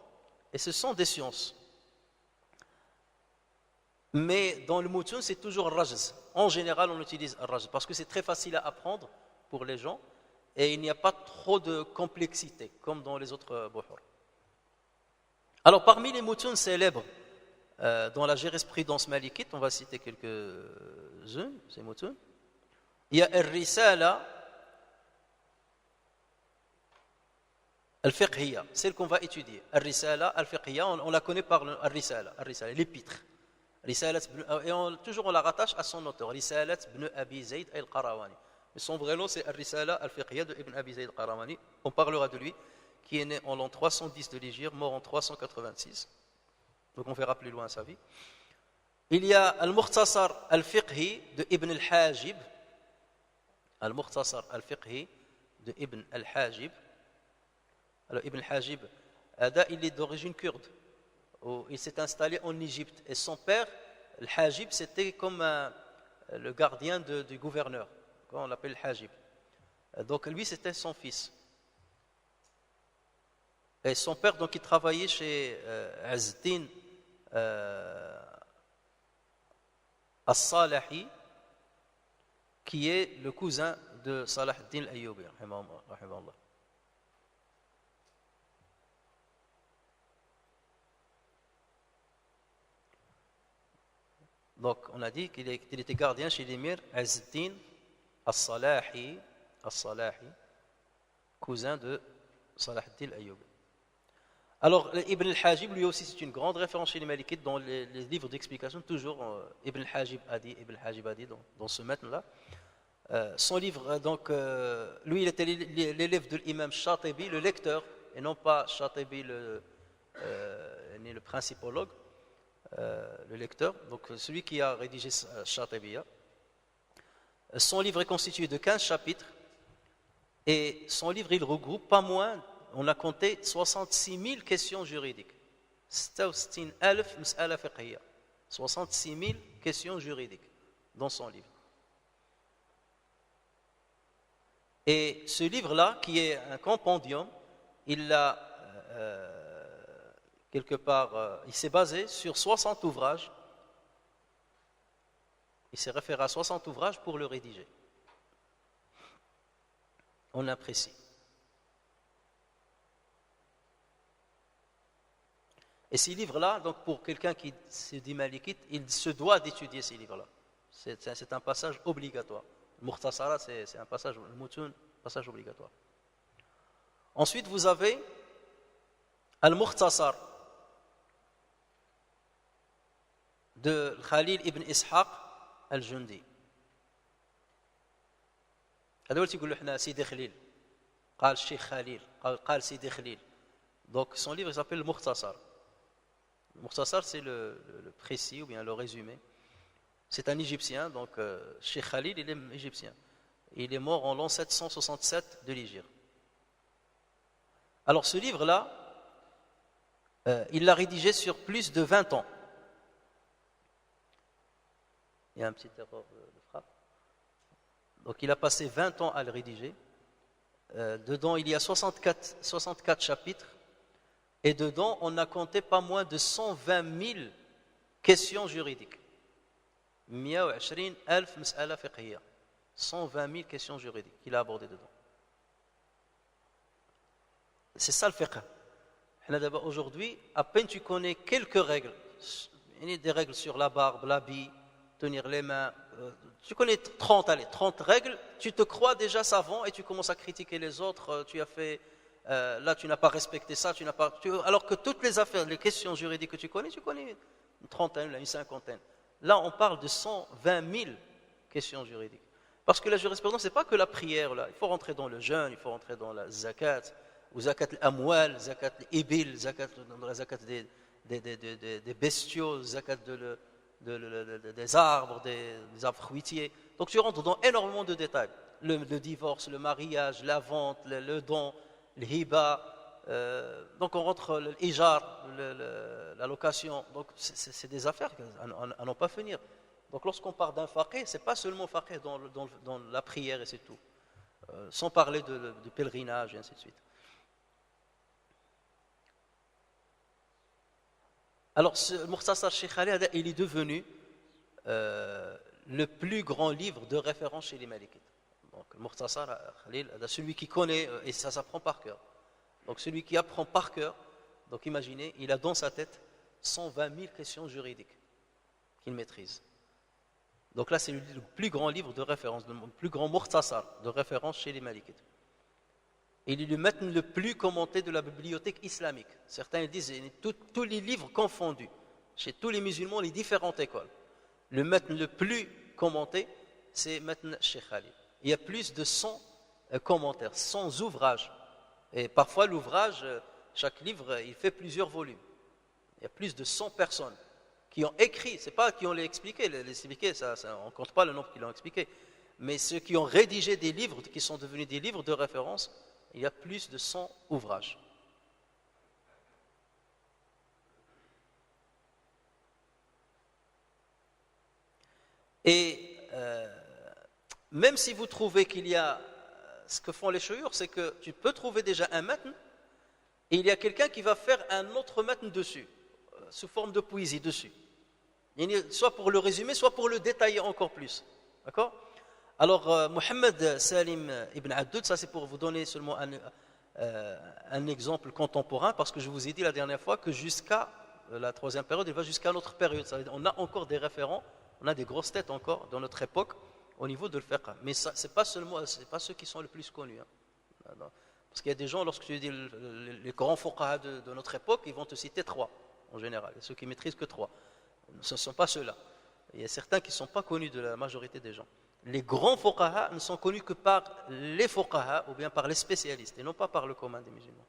Et ce sont des sciences. Mais dans le mutun, c'est toujours le rajz. En général, on utilise le rajz parce que c'est très facile à apprendre pour les gens. Et il n'y a pas trop de complexité, comme dans les autres buhur. Alors, parmi les mutuns célèbres dans la jurisprudence malikite, on va citer quelques-uns, ces mutuns. Il y a Al-Risala Al-Fiqhiyya, celle qu'on va étudier. Al-Risala Al-Fiqhiyya, on la connaît par Al-Risala, l'épître. Et toujours on la rattache à son auteur, Risalat ibn Abi Zayd al-Qarawani. Mais son vrai nom, c'est Al-Risala Al-Fiqhiyya de Ibn Abi Zayd al-Qarawani. On parlera de lui, qui est né en l'an 310 de l'Hégire, mort en 386. Donc on verra plus loin sa vie. Il y a Al-Mukhtasar Al-Fiqhi de Ibn al-Hajib. Al-Mukhtasar Al-Fiqhi de Ibn al-Hajib. Alors Ibn al-Hajib, il est d'origine kurde. Il s'est installé en Égypte. Et son père, Al-Hajib, c'était comme le gardien du gouverneur. On l'appelle Hajib. Donc lui, c'était son fils. Et son père, donc, il travaillait chez Azz-Din As-Salahi, qui est le cousin de Salah ad-Din al-Ayyubi. Donc, on a dit qu'il était gardien chez l'émir Azz-Din As-Salahi, cousin de Salah ad-Din al-Ayyubi. Alors, Ibn al-Hajib, lui aussi, c'est une grande référence chez les Malikites dans les livres d'explication. Toujours, Ibn al-Hajib a dit dans ce matin-là. Son livre, donc, lui, il était l'élève de l'imam Shatibi, le lecteur, et non pas Shatibi, le principologue, le lecteur, donc celui qui a rédigé Shatibiya. Son livre est constitué de 15 chapitres et son livre, il regroupe pas moins, on a compté 66 000 questions juridiques. 66 000 questions juridiques dans son livre. Et ce livre-là, qui est un compendium, il l'a quelque part, il s'est basé sur 60 ouvrages. Il s'est référé à 60 ouvrages pour le rédiger. On apprécie. Et ces livres-là, donc pour quelqu'un qui se dit malikite, il se doit d'étudier ces livres-là. C'est un passage obligatoire. Le Mukhtasara, c'est un passage, le Mutun, passage obligatoire. Ensuite, vous avez Al-Mukhtasar de Khalil ibn Ishaq Al-Jundi. هذول تيقولوا حنا سيدي خليل قال الشيخ خليل قال سيدي خليل. Donc son livre il s'appelle le Mukhtasar. Le Mukhtasar c'est le précis ou bien le résumé. C'est un Égyptien, donc Cheikh Khalil il est égyptien. Il est mort en l'an 767 de l'Hégire. Alors ce livre-là, il l'a rédigé sur plus de 20 ans. Il y a un petit erreur de frappe. Donc il a passé 20 ans à le rédiger. Dedans il y a 64 chapitres. Et dedans on a compté pas moins de 120 000 questions juridiques. 120 000 مسألة فقهية. 120 000 questions juridiques qu'il a abordées dedans. C'est ça le fiqh. Aujourd'hui, à peine tu connais quelques règles, des règles sur la barbe, l'habit, tenir les mains, tu connais 30 règles, tu te crois déjà savant et tu commences à critiquer les autres, tu as fait, là tu n'as pas respecté ça, alors que toutes les affaires, les questions juridiques que tu connais une trentaine, une cinquantaine. Là on parle de 120 000 questions juridiques. Parce que la jurisprudence, ce n'est pas que la prière, là. Il faut rentrer dans le jeûne, il faut rentrer dans la zakat, ou zakat l'amwal, zakat l'ibil, zakat des bestiaux, zakat des arbres, des arbres fruitiers. Donc tu rentres dans énormément de détails. Le divorce, le mariage, la vente, le don, le hiba, donc on rentre l'ijar, la location. Donc c'est des affaires à n'en pas finir. Donc lorsqu'on parle d'un faqih, ce n'est pas seulement faqih dans la prière et c'est tout. Sans parler de pèlerinage et ainsi de suite. Alors, ce Mukhtasar Cheikh Khalil, il est devenu le plus grand livre de référence chez les Malikites. Donc, le Mukhtasar Khalil, celui qui connaît, et ça s'apprend par cœur. Donc, celui qui apprend par cœur, donc imaginez, il a dans sa tête 120 000 questions juridiques qu'il maîtrise. Donc là, c'est le plus grand livre de référence, le plus grand Mukhtasar de référence chez les Malikites. Il est le matn le plus commenté de la bibliothèque islamique. Certains disent tous les livres confondus, chez tous les musulmans, les différentes écoles. Le matn le plus commenté, c'est matn Cheikh Khalil. Il y a plus de 100 commentaires, 100 ouvrages. Et parfois, l'ouvrage, chaque livre, il fait plusieurs volumes. Il y a plus de 100 personnes qui ont écrit, c'est pas qui ont expliqué, on ne compte pas le nombre qui l'ont expliqué, mais ceux qui ont rédigé des livres, qui sont devenus des livres de référence, il y a plus de 100 ouvrages. Et même si vous trouvez qu'il y a, ce que font les chouyours, c'est que tu peux trouver déjà un matn, et il y a quelqu'un qui va faire un autre matn dessus, sous forme de poésie dessus. Soit pour le résumer, soit pour le détailler encore plus. D'accord ? Alors, Mohammed Salim ibn Addoud, ça c'est pour vous donner seulement un exemple contemporain, parce que je vous ai dit la dernière fois que jusqu'à la troisième période, il va jusqu'à notre période. Ça veut dire, on a encore des référents, on a des grosses têtes encore dans notre époque au niveau de le fiqh. Mais ce n'est pas seulement, c'est pas ceux qui sont les plus connus. Hein. Parce qu'il y a des gens, lorsque tu dis les grands fuqaha de notre époque, ils vont te citer 3 en général, et ceux qui maîtrisent que 3. Ce ne sont pas ceux-là. Il y a certains qui ne sont pas connus de la majorité des gens. Les grands fuqaha ne sont connus que par les fuqaha ou bien par les spécialistes et non pas par le commun des musulmans.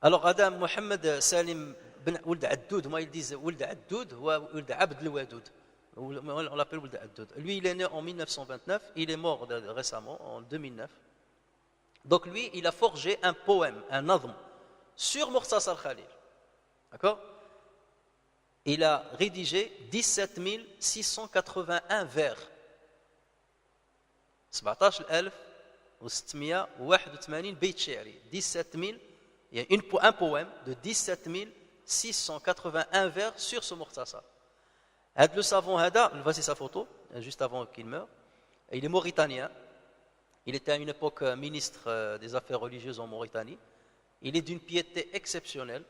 Alors Adam Mohammed Salim ben Ould Addoud, moi ils disent Ould Addoud ou Ould Abd al-Wadoud. On l'appelle Ould Addoud. Lui il est né en 1929, il est mort récemment en 2009. Donc lui il a forgé un poème, un nadm sur Mukhtasar Khalil. D'accord ? Il a rédigé 17 681 vers. 17,681 بيت شعري. 17 000, il y a un poème de 17 681 vers sur ce Mukhtasar. Le savant Hada, voici sa photo, juste avant qu'il meure. Il est mauritanien. Il était à une époque ministre des Affaires religieuses en Mauritanie. Il est d'une piété exceptionnelle.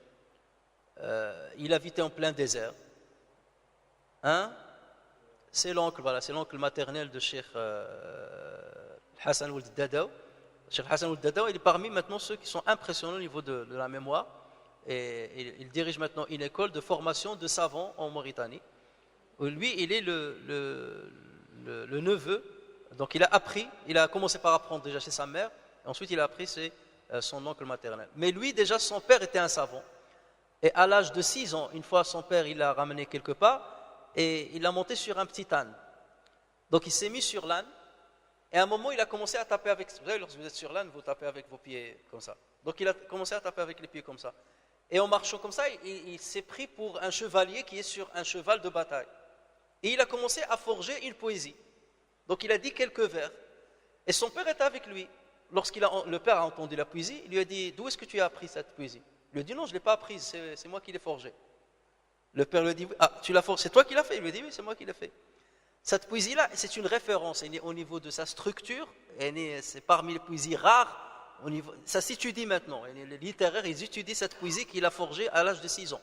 Il habitait en plein désert. C'est l'oncle, voilà, c'est l'oncle maternel de Cheikh Hassan Ould Dadaw. Cheikh Hassan Ould Dadaw, il est parmi maintenant ceux qui sont impressionnants au niveau de la mémoire. Et il dirige maintenant une école de formation de savants en Mauritanie. Lui, il est le neveu Donc il a commencé par apprendre déjà chez sa mère, et ensuite il a appris chez son oncle maternel. Mais lui déjà, son père était un savant. Et à l'âge de 6 ans, une fois son père, il l'a ramené quelque part, et il l'a monté sur un petit âne. Donc il s'est mis sur l'âne, et à un moment il a commencé à taper avec, vous savez, lorsque vous êtes sur l'âne, vous tapez avec vos pieds comme ça. Donc il a commencé à taper avec les pieds comme ça. Et en marchant comme ça, il s'est pris pour un chevalier qui est sur un cheval de bataille. Et il a commencé à forger une poésie. Donc il a dit quelques vers. Et son père était avec lui. Le père a entendu la poésie, il lui a dit, d'où est-ce que tu as appris cette poésie? Il lui a dit, non, je ne l'ai pas apprise, c'est moi qui l'ai forgée. Le père lui a dit, ah, tu l'as forgée, c'est toi qui l'as fait? Il lui a dit, oui, c'est moi qui l'ai fait. Cette poésie-là, c'est une référence au niveau de sa structure, c'est parmi les poésies rares. Ça s'étudie maintenant. Les littéraires, ils étudient cette poésie qu'il a forgée à l'âge de 6 ans.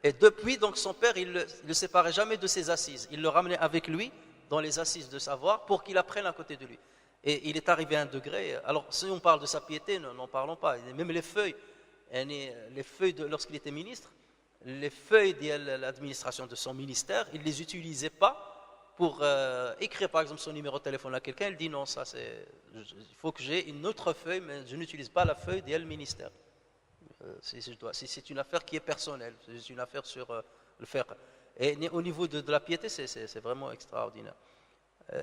Et depuis, donc, son père, il ne le séparait jamais de ses assises. Il le ramenait avec lui dans les assises de savoir pour qu'il apprenne à côté de lui. Et il est arrivé à un degré. Alors, si on parle de sa piété, n'en parlons pas. Même les feuilles, lorsqu'il était ministre, les feuilles de l'administration de son ministère, il ne les utilisait pas pour écrire par exemple son numéro de téléphone à quelqu'un. Il dit non, il faut que j'ai une autre feuille, mais je n'utilise pas la feuille du ministère. Si c'est une affaire qui est personnelle, c'est une affaire sur le faire. Et au niveau de la piété, c'est vraiment extraordinaire.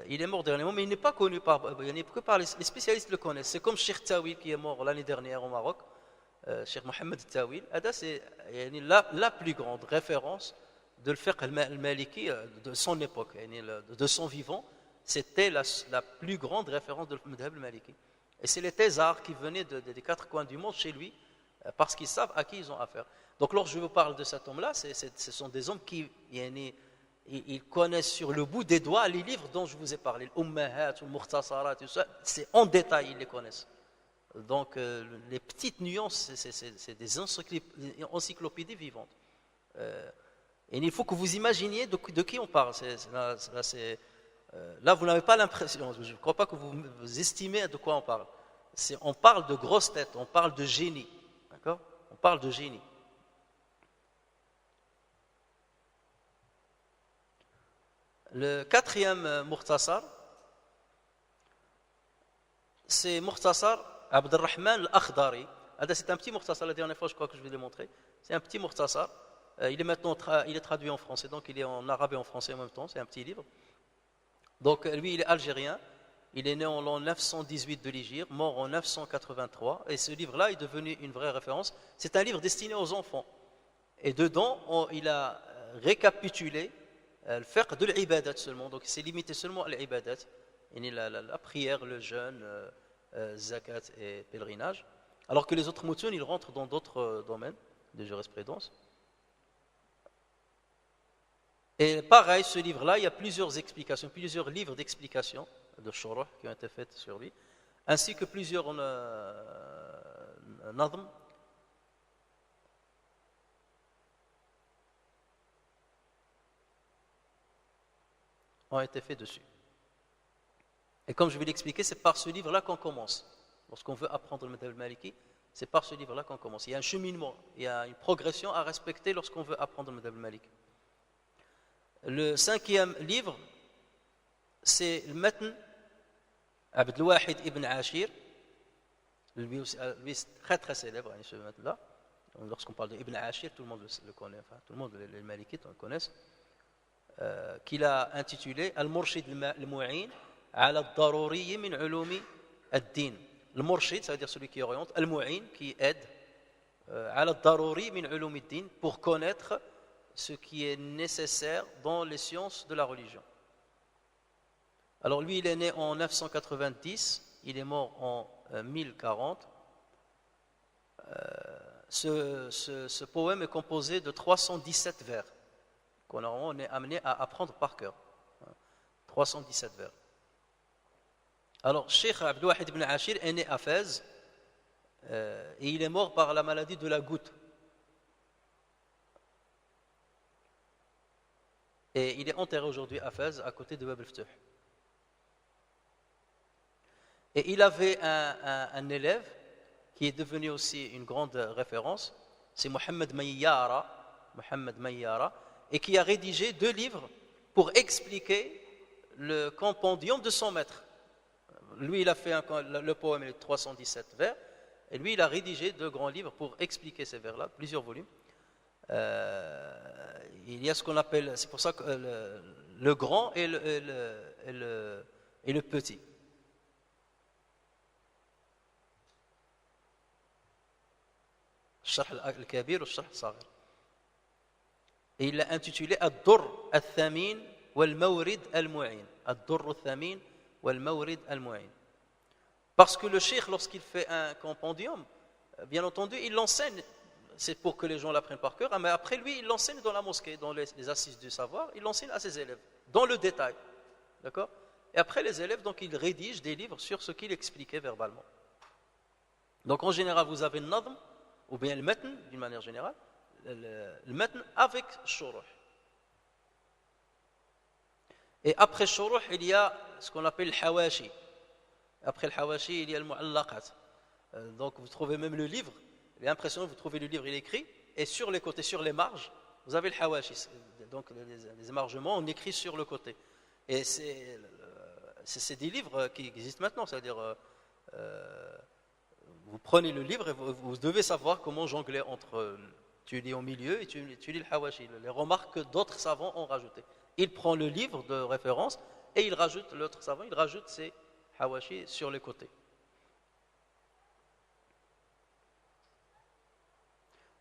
Il est mort dernièrement, mais il n'est pas connu que par les spécialistes le connaissent. C'est comme Cheikh Tawil qui est mort l'année dernière au Maroc. Cheikh Mohamed Tawil, c'est la plus grande référence de fiqh al-Maliki de son époque, de son vivant. C'était la plus grande référence de madhab al-Maliki. Et c'est les thésards qui venaient des quatre coins du monde chez lui parce qu'ils savent à qui ils ont affaire. Donc lorsque je vous parle de cet homme-là, ce sont des hommes qui ils connaissent sur le bout des doigts les livres dont je vous ai parlé, l'Ummahat, l'Mukhtasarat, tout ça, c'est en détail, ils les connaissent. Donc les petites nuances, c'est des encyclopédies vivantes. Et il faut que vous imaginiez de qui on parle. Là, vous n'avez pas l'impression, je ne crois pas que vous estimez de quoi on parle. On parle de grosses têtes, on parle de génie. D'accord? On parle de génie. Le quatrième Mukhtasar, c'est Mukhtasar Abd al-Rahman al-Akhdari. C'est un petit Mukhtasar, la dernière fois je crois que je vais le montrer. C'est un petit Mukhtasar. Il est maintenant il est traduit en français, donc il est en arabe et en français en même temps, c'est un petit livre. Donc lui il est algérien, il est né en l'an 918 de l'Hégire, mort en 983, et ce livre-là est devenu une vraie référence. C'est un livre destiné aux enfants. Et dedans, il a récapitulé le fiqh de l'ibadat seulement, donc il s'est limité seulement à l'ibadat, la prière, le jeûne, zakat et pèlerinage, alors que les autres moutons, ils rentrent dans d'autres domaines de jurisprudence. Et pareil, ce livre-là, il y a plusieurs explications, plusieurs livres d'explications de Shurah qui ont été faits sur lui, ainsi que plusieurs nadm ont été faits dessus. Et comme je vais l'expliquer, c'est par ce livre-là qu'on commence. Lorsqu'on veut apprendre le madhab al-Maliki, c'est par ce livre-là qu'on commence. Il y a un cheminement, il y a une progression à respecter lorsqu'on veut apprendre le madhab al-Maliki. Le cinquième livre, c'est le Matn Abd al-Wahid ibn Ashir. Lui, c'est très très célèbre, ce Matn-là. Lorsqu'on parle d'Ibn Ashir, tout le monde le connaît, enfin, tout le monde, les Malikites, le connaissent. Qu'il a intitulé Al-Murshid al-Mu'in ala al-Daruri min ulumi ad-din. Le Murshid, ça veut dire celui qui oriente, Al-Mu'in, qui aide, ala al-Daruri min ulumi ad-din, pour connaître ce qui est nécessaire dans les sciences de la religion. Alors lui, il est né en 990, il est mort en 1040. Ce poème est composé de 317 vers qu'on est amené à apprendre par cœur. 317 vers. Alors, Cheikh Abd al-Wahid ibn Ashir est né à Fès et il est mort par la maladie de la goutte. Et il est enterré aujourd'hui à Fès, à côté de Bab al-Futuh. Et il avait un élève qui est devenu aussi une grande référence, c'est Mohammed Mayyara, et qui a rédigé 2 livres pour expliquer le compendium de son maître. Lui, il a fait le poème est 317 vers, et lui, il a rédigé 2 grands livres pour expliquer ces vers-là, plusieurs volumes. Il y a ce qu'on appelle, c'est pour ça que le grand et le petit. الشرح الكبير والشرح الصغير. Et il l'a intitulé الدر الثمين والمورد المعين. الدر الثمين والمورد المعين. Parce que le cheikh, lorsqu'il fait un compendium, bien entendu, il l'enseigne, c'est pour que les gens l'apprennent par cœur, mais après lui, il l'enseigne dans la mosquée, dans les assises du savoir, il l'enseigne à ses élèves, dans le détail. D'accord? Et après, les élèves, donc, ils rédigent des livres sur ce qu'il expliquait verbalement. Donc, en général, vous avez le nadm, ou bien le matn, d'une manière générale, le matn avec shuruh. Et après shuruh, il y a ce qu'on appelle le hawashi. Après le hawashi, il y a le mu'allaqat. Donc, vous trouvez même le livre. Il est impressionnant, vous trouvez le livre, il est écrit, et sur les côtés, sur les marges, vous avez le hawashi. Donc, les émargements, on écrit sur le côté. Et c'est des livres qui existent maintenant, c'est-à-dire, vous prenez le livre et vous devez savoir comment jongler entre, tu lis au milieu et tu lis le hawashi, les remarques que d'autres savants ont rajoutées. Il prend le livre de référence et il rajoute, l'autre savant, il rajoute ses hawashi sur les côtés.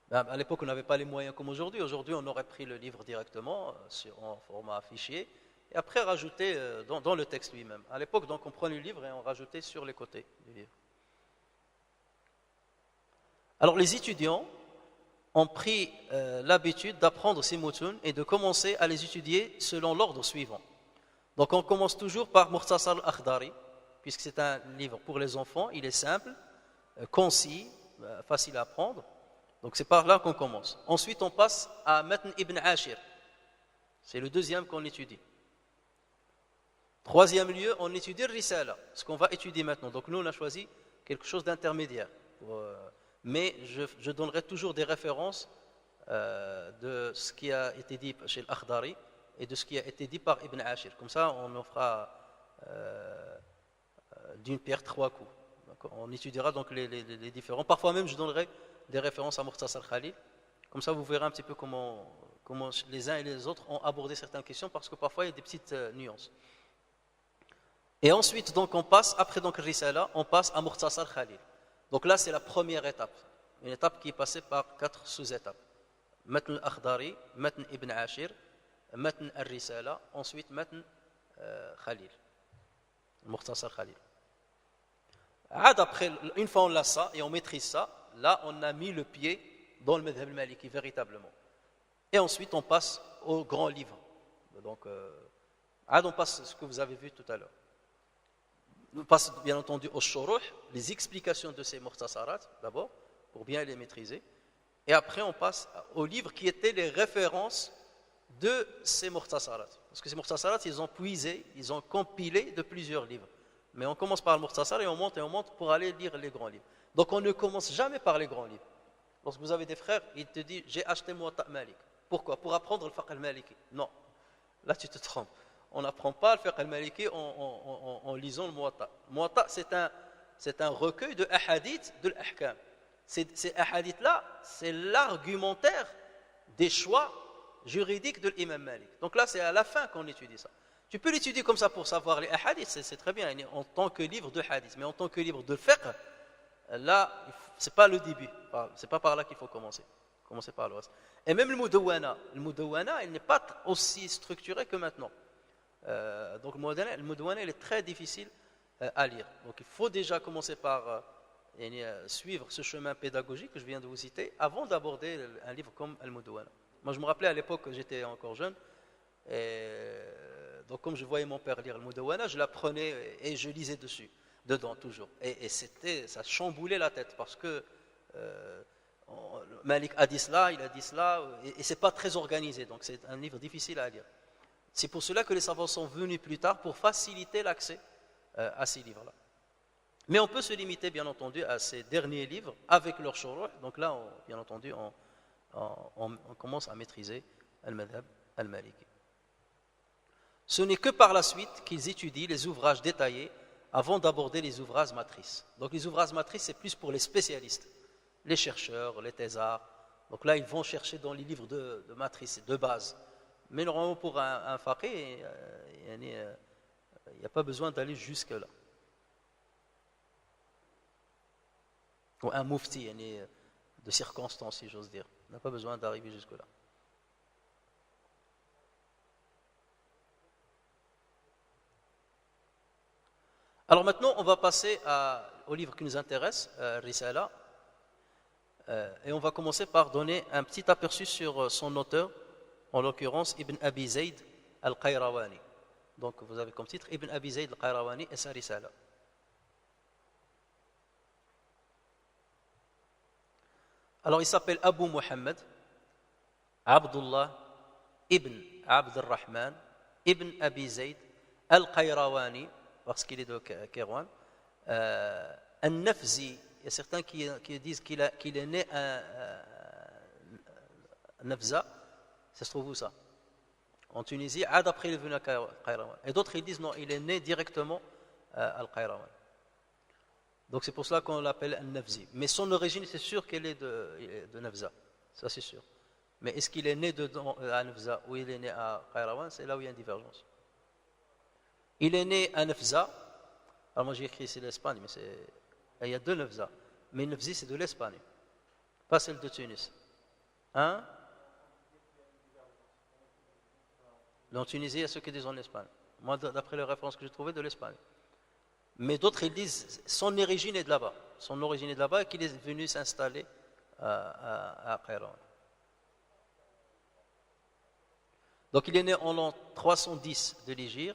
À l'époque, on n'avait pas les moyens comme aujourd'hui. Aujourd'hui, on aurait pris le livre directement en format fichier et après rajouté dans le texte lui-même. À l'époque, donc, on prenait le livre et on rajoutait sur les côtés du livre. Alors, les étudiants ont pris l'habitude d'apprendre ces mutun et de commencer à les étudier selon l'ordre suivant. Donc, on commence toujours par Mukhtasar al-Akhdari, puisque c'est un livre pour les enfants. Il est simple, concis, facile à apprendre. Donc c'est par là qu'on commence. Ensuite, on passe à Matn ibn Ashir. C'est le deuxième qu'on étudie. Troisième lieu, on étudie le Risala, ce qu'on va étudier maintenant. Donc nous, on a choisi quelque chose d'intermédiaire. Mais je donnerai toujours des références de ce qui a été dit chez l'Akhdari et de ce qui a été dit par Ibn Ashir. Comme ça, on en fera d'une pierre 3 coups. Donc, on étudiera donc les différents. Parfois même, je donnerai des références à Mukhtasar Khalil. Comme ça, vous verrez un petit peu comment les uns et les autres ont abordé certaines questions, parce que parfois, il y a des petites nuances. Et ensuite, donc, on passe, après donc Risala, on passe à Mukhtasar Khalil. Donc là, c'est la première étape. Une étape qui est passée par 4 sous-étapes. Matn al-Akhdari, Matn ibn Ashir, Matn al-Risala, ensuite Matn Khalil. Mukhtasar Khalil. Après, une fois on l'a ça et on maîtrise ça, là on a mis le pied dans le madhhab al-maliki véritablement. Et ensuite on passe au grand livre. Donc on passe ce que vous avez vu tout à l'heure. On passe bien entendu au shuruh, les explications de ces mukhtasarat d'abord, pour bien les maîtriser. Et après on passe aux livres qui étaient les références de ces mukhtasarat. Parce que ces mukhtasarat, ils ont puisé, ils ont compilé de plusieurs livres. Mais on commence par le mukhtasar et on monte pour aller lire les grands livres. Donc on ne commence jamais par les grands livres. Lorsque vous avez des frères, ils te disent j'ai acheté Muwatta Malik. Pourquoi? Pour apprendre le fiqh al-maliki. Non, là tu te trompes. On n'apprend pas le fiqh al-maliki en lisant le Muwatta. Le Muwatta, c'est un recueil de ahadith de l'ahkam. Ces ahadiths-là, c'est l'argumentaire des choix juridiques de l'imam Malik. Donc là, c'est à la fin qu'on étudie ça. Tu peux l'étudier comme ça pour savoir les hadiths, c'est très bien, en tant que livre de hadith, mais en tant que livre de fiqh, là, c'est pas le début, c'est pas par là qu'il faut commencer. Commencer par le reste. Et même le Mudawwana, il n'est pas aussi structuré que maintenant. Donc le Mudawwana, il est très difficile à lire. Donc il faut déjà commencer par suivre ce chemin pédagogique que je viens de vous citer avant d'aborder un livre comme le Mudawwana. Moi, je me rappelais à l'époque que j'étais encore jeune, donc comme je voyais mon père lire le Mudawwana, je l'apprenais et je lisais dedans toujours. Et ça chamboulait la tête parce que Malik a dit cela, il a dit cela, et c'est pas très organisé, donc c'est un livre difficile à lire. C'est pour cela que les savants sont venus plus tard pour faciliter l'accès à ces livres-là. Mais on peut se limiter bien entendu à ces derniers livres avec leur shuruh. Donc là, bien entendu, on commence à maîtriser al-madhhab al-maliki. Ce n'est que par la suite qu'ils étudient les ouvrages détaillés avant d'aborder les ouvrages matrices. Donc les ouvrages matrices, c'est plus pour les spécialistes, les chercheurs, les thésards. Donc là, ils vont chercher dans les livres de matrice, de base. Mais normalement, pour un faqih, il n'y a pas besoin d'aller jusque-là. Ou un mufti de circonstance, si j'ose dire. On n'a pas besoin d'arriver jusque-là. Alors maintenant, on va passer au livre qui nous intéresse, Risala, et on va commencer par donner un petit aperçu sur son auteur, en l'occurrence Ibn Abi Zayd al-Qayrawani. Donc vous avez comme titre Ibn Abi Zayd al-Qayrawani et sa Risala. Alors il s'appelle Abu Muhammad, Abdullah ibn Abd al-Rahman, ibn Abi Zayd al-Qayrawani, parce qu'il est de Kérouan, Al-Nafzi, il y a certains qui disent qu'il est né à Nafza, ça se trouve où ça? En Tunisie, après il est venu à Qayrawan. Et d'autres ils disent non, il est né directement à Al-Qayrawan. Donc c'est pour cela qu'on l'appelle Al-Nafzi. Mais son origine, c'est sûr qu'elle est de Nafza, ça c'est sûr. Mais est-ce qu'il est né à Nafza ou il est né à Qayrawan? C'est là où il y a une divergence. Il est né à Nafza. Alors moi j'ai écrit ici l'Espagne, mais il y a deux Nafza. Mais Nafzi c'est de l'Espagne, pas celle de Tunis. Hein? En Tunisie, il y a ceux qui disent en Espagne. Moi, d'après les références que j'ai trouvées, de l'Espagne. Mais d'autres, ils disent son origine est de là-bas. Son origine est de là-bas et qu'il est venu s'installer à Qayrawan. Donc il est né en l'an 310 de l'Hégire,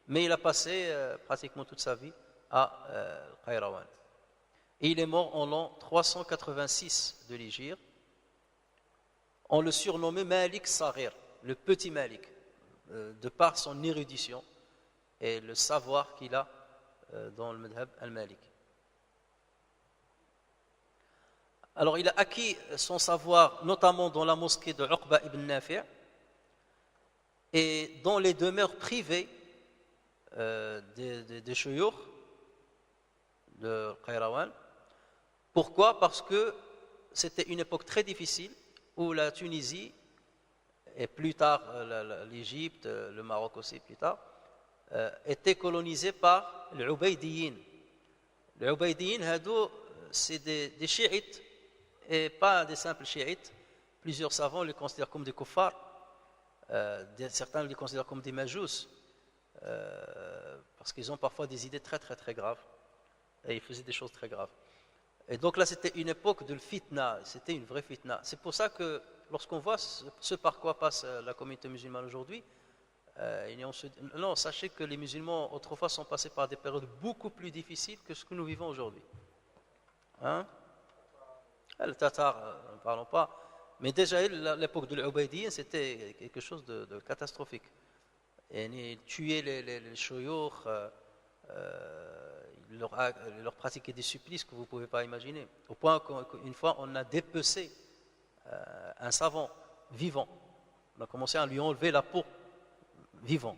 mais il a passé pratiquement toute sa vie à Qayrawan. Et il est mort en l'an 386 de l'Hégire. On le surnommait Malik Saghir, le petit Malik, de par son érudition et le savoir qu'il a dans le madhab al-Malik. Alors il a acquis son savoir notamment dans la mosquée de Uqba ibn Nafi' et dans les demeures privées des shuyukh de Qayrawan. Pourquoi? Parce que c'était une époque très difficile où la Tunisie et plus tard l'Égypte, le Maroc aussi plus tard, étaient colonisés par les Ubaydiyin. Les Ubaydiyin, c'est des chiites et pas des simples chiites. Plusieurs savants les considèrent comme des kuffars, certains les considèrent comme des majous, parce qu'ils ont parfois des idées très très très graves et ils faisaient des choses très graves. Et donc là c'était une époque de fitna, c'était une vraie fitna. C'est pour ça que lorsqu'on voit ce par quoi passe la communauté musulmane aujourd'hui, non, sachez que les musulmans autrefois sont passés par des périodes beaucoup plus difficiles que ce que nous vivons aujourd'hui. Hein? Le Tatar, ne parlons pas. Mais déjà, l'époque de l'Ubaydiyyin, c'était quelque chose de catastrophique. Et ils tuaient les shuyukh, ils leur pratiquaient des supplices que vous ne pouvez pas imaginer. Au point qu'une fois, on a dépecé un savant vivant. On a commencé à lui enlever la peau vivant.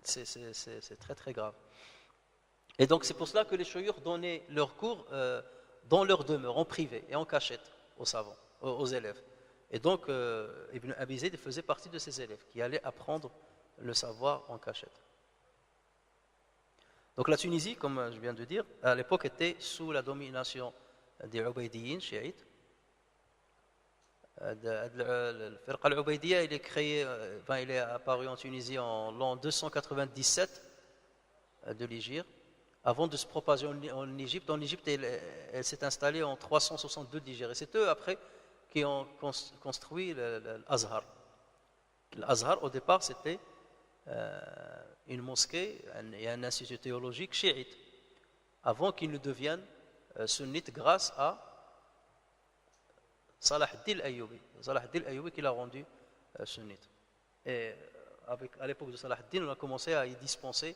C'est très très grave. Et donc c'est pour cela que les shuyukh donnaient leurs cours dans leur demeure, en privé et en cachette aux savants, aux élèves. Et donc Ibn Abi Zayd faisait partie de ces élèves qui allaient apprendre le savoir en cachette. Donc la Tunisie, comme je viens de dire, à l'époque était sous la domination des Ubaydiyin, chiites. Le Firqa al-Ubaydiyya, il est apparu en Tunisie en l'an 297 de l'Hégire, avant de se propager en Égypte. En Égypte, elle s'est installée en 362 de l'Hégire. Et c'est eux, après, qui ont construit l'Azhar. L'Azhar, au départ, c'était une mosquée et un institut théologique chiite, avant qu'il ne devienne sunnite grâce à Salah ad-Din al-Ayyubi qui l'a rendu sunnite. Et à l'époque de Salah ad-Din, on a commencé à y dispenser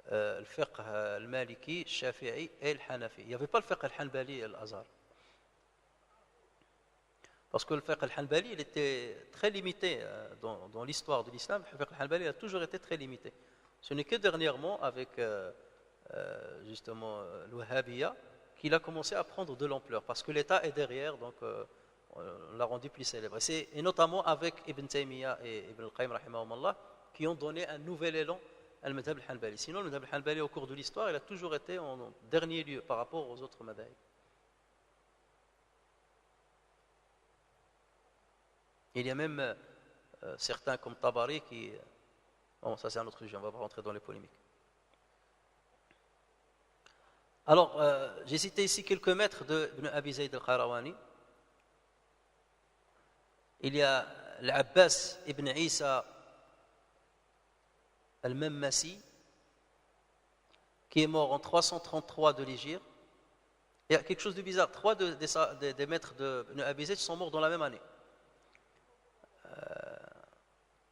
le fiqh al-Maliki, le Shafi'i et le Hanafi. Il n'y avait pas le fiqh al-Hanbali et l'Azhar. Parce que le fiqh al-Hanbali, il était très limité dans l'histoire de l'islam. Le fiqh al-Hanbali a toujours été très limité. Ce n'est que dernièrement, avec justement le Wahhabiyya, qu'il a commencé à prendre de l'ampleur. Parce que l'État est derrière, donc on l'a rendu plus célèbre. Et notamment avec Ibn Taymiyyah et Ibn al-Qayyim, rahimahumullah, qui ont donné un nouvel élan à al-madhab al-Hanbali. Sinon, le madhab al-Hanbali, au cours de l'histoire, il a toujours été en dernier lieu par rapport aux autres madhab. Il y a même certains comme Tabari qui... Bon, ça c'est un autre sujet, on ne va pas rentrer dans les polémiques. Alors, j'ai cité ici quelques maîtres de Ibn Abi Zayd al-Qayrawani. Il y a l'Abbas ibn Isa al-Mammasi, qui est mort en 333 de l'Hégire. Il y a quelque chose de bizarre, trois des maîtres de Ibn Abi Zayd sont morts dans la même année.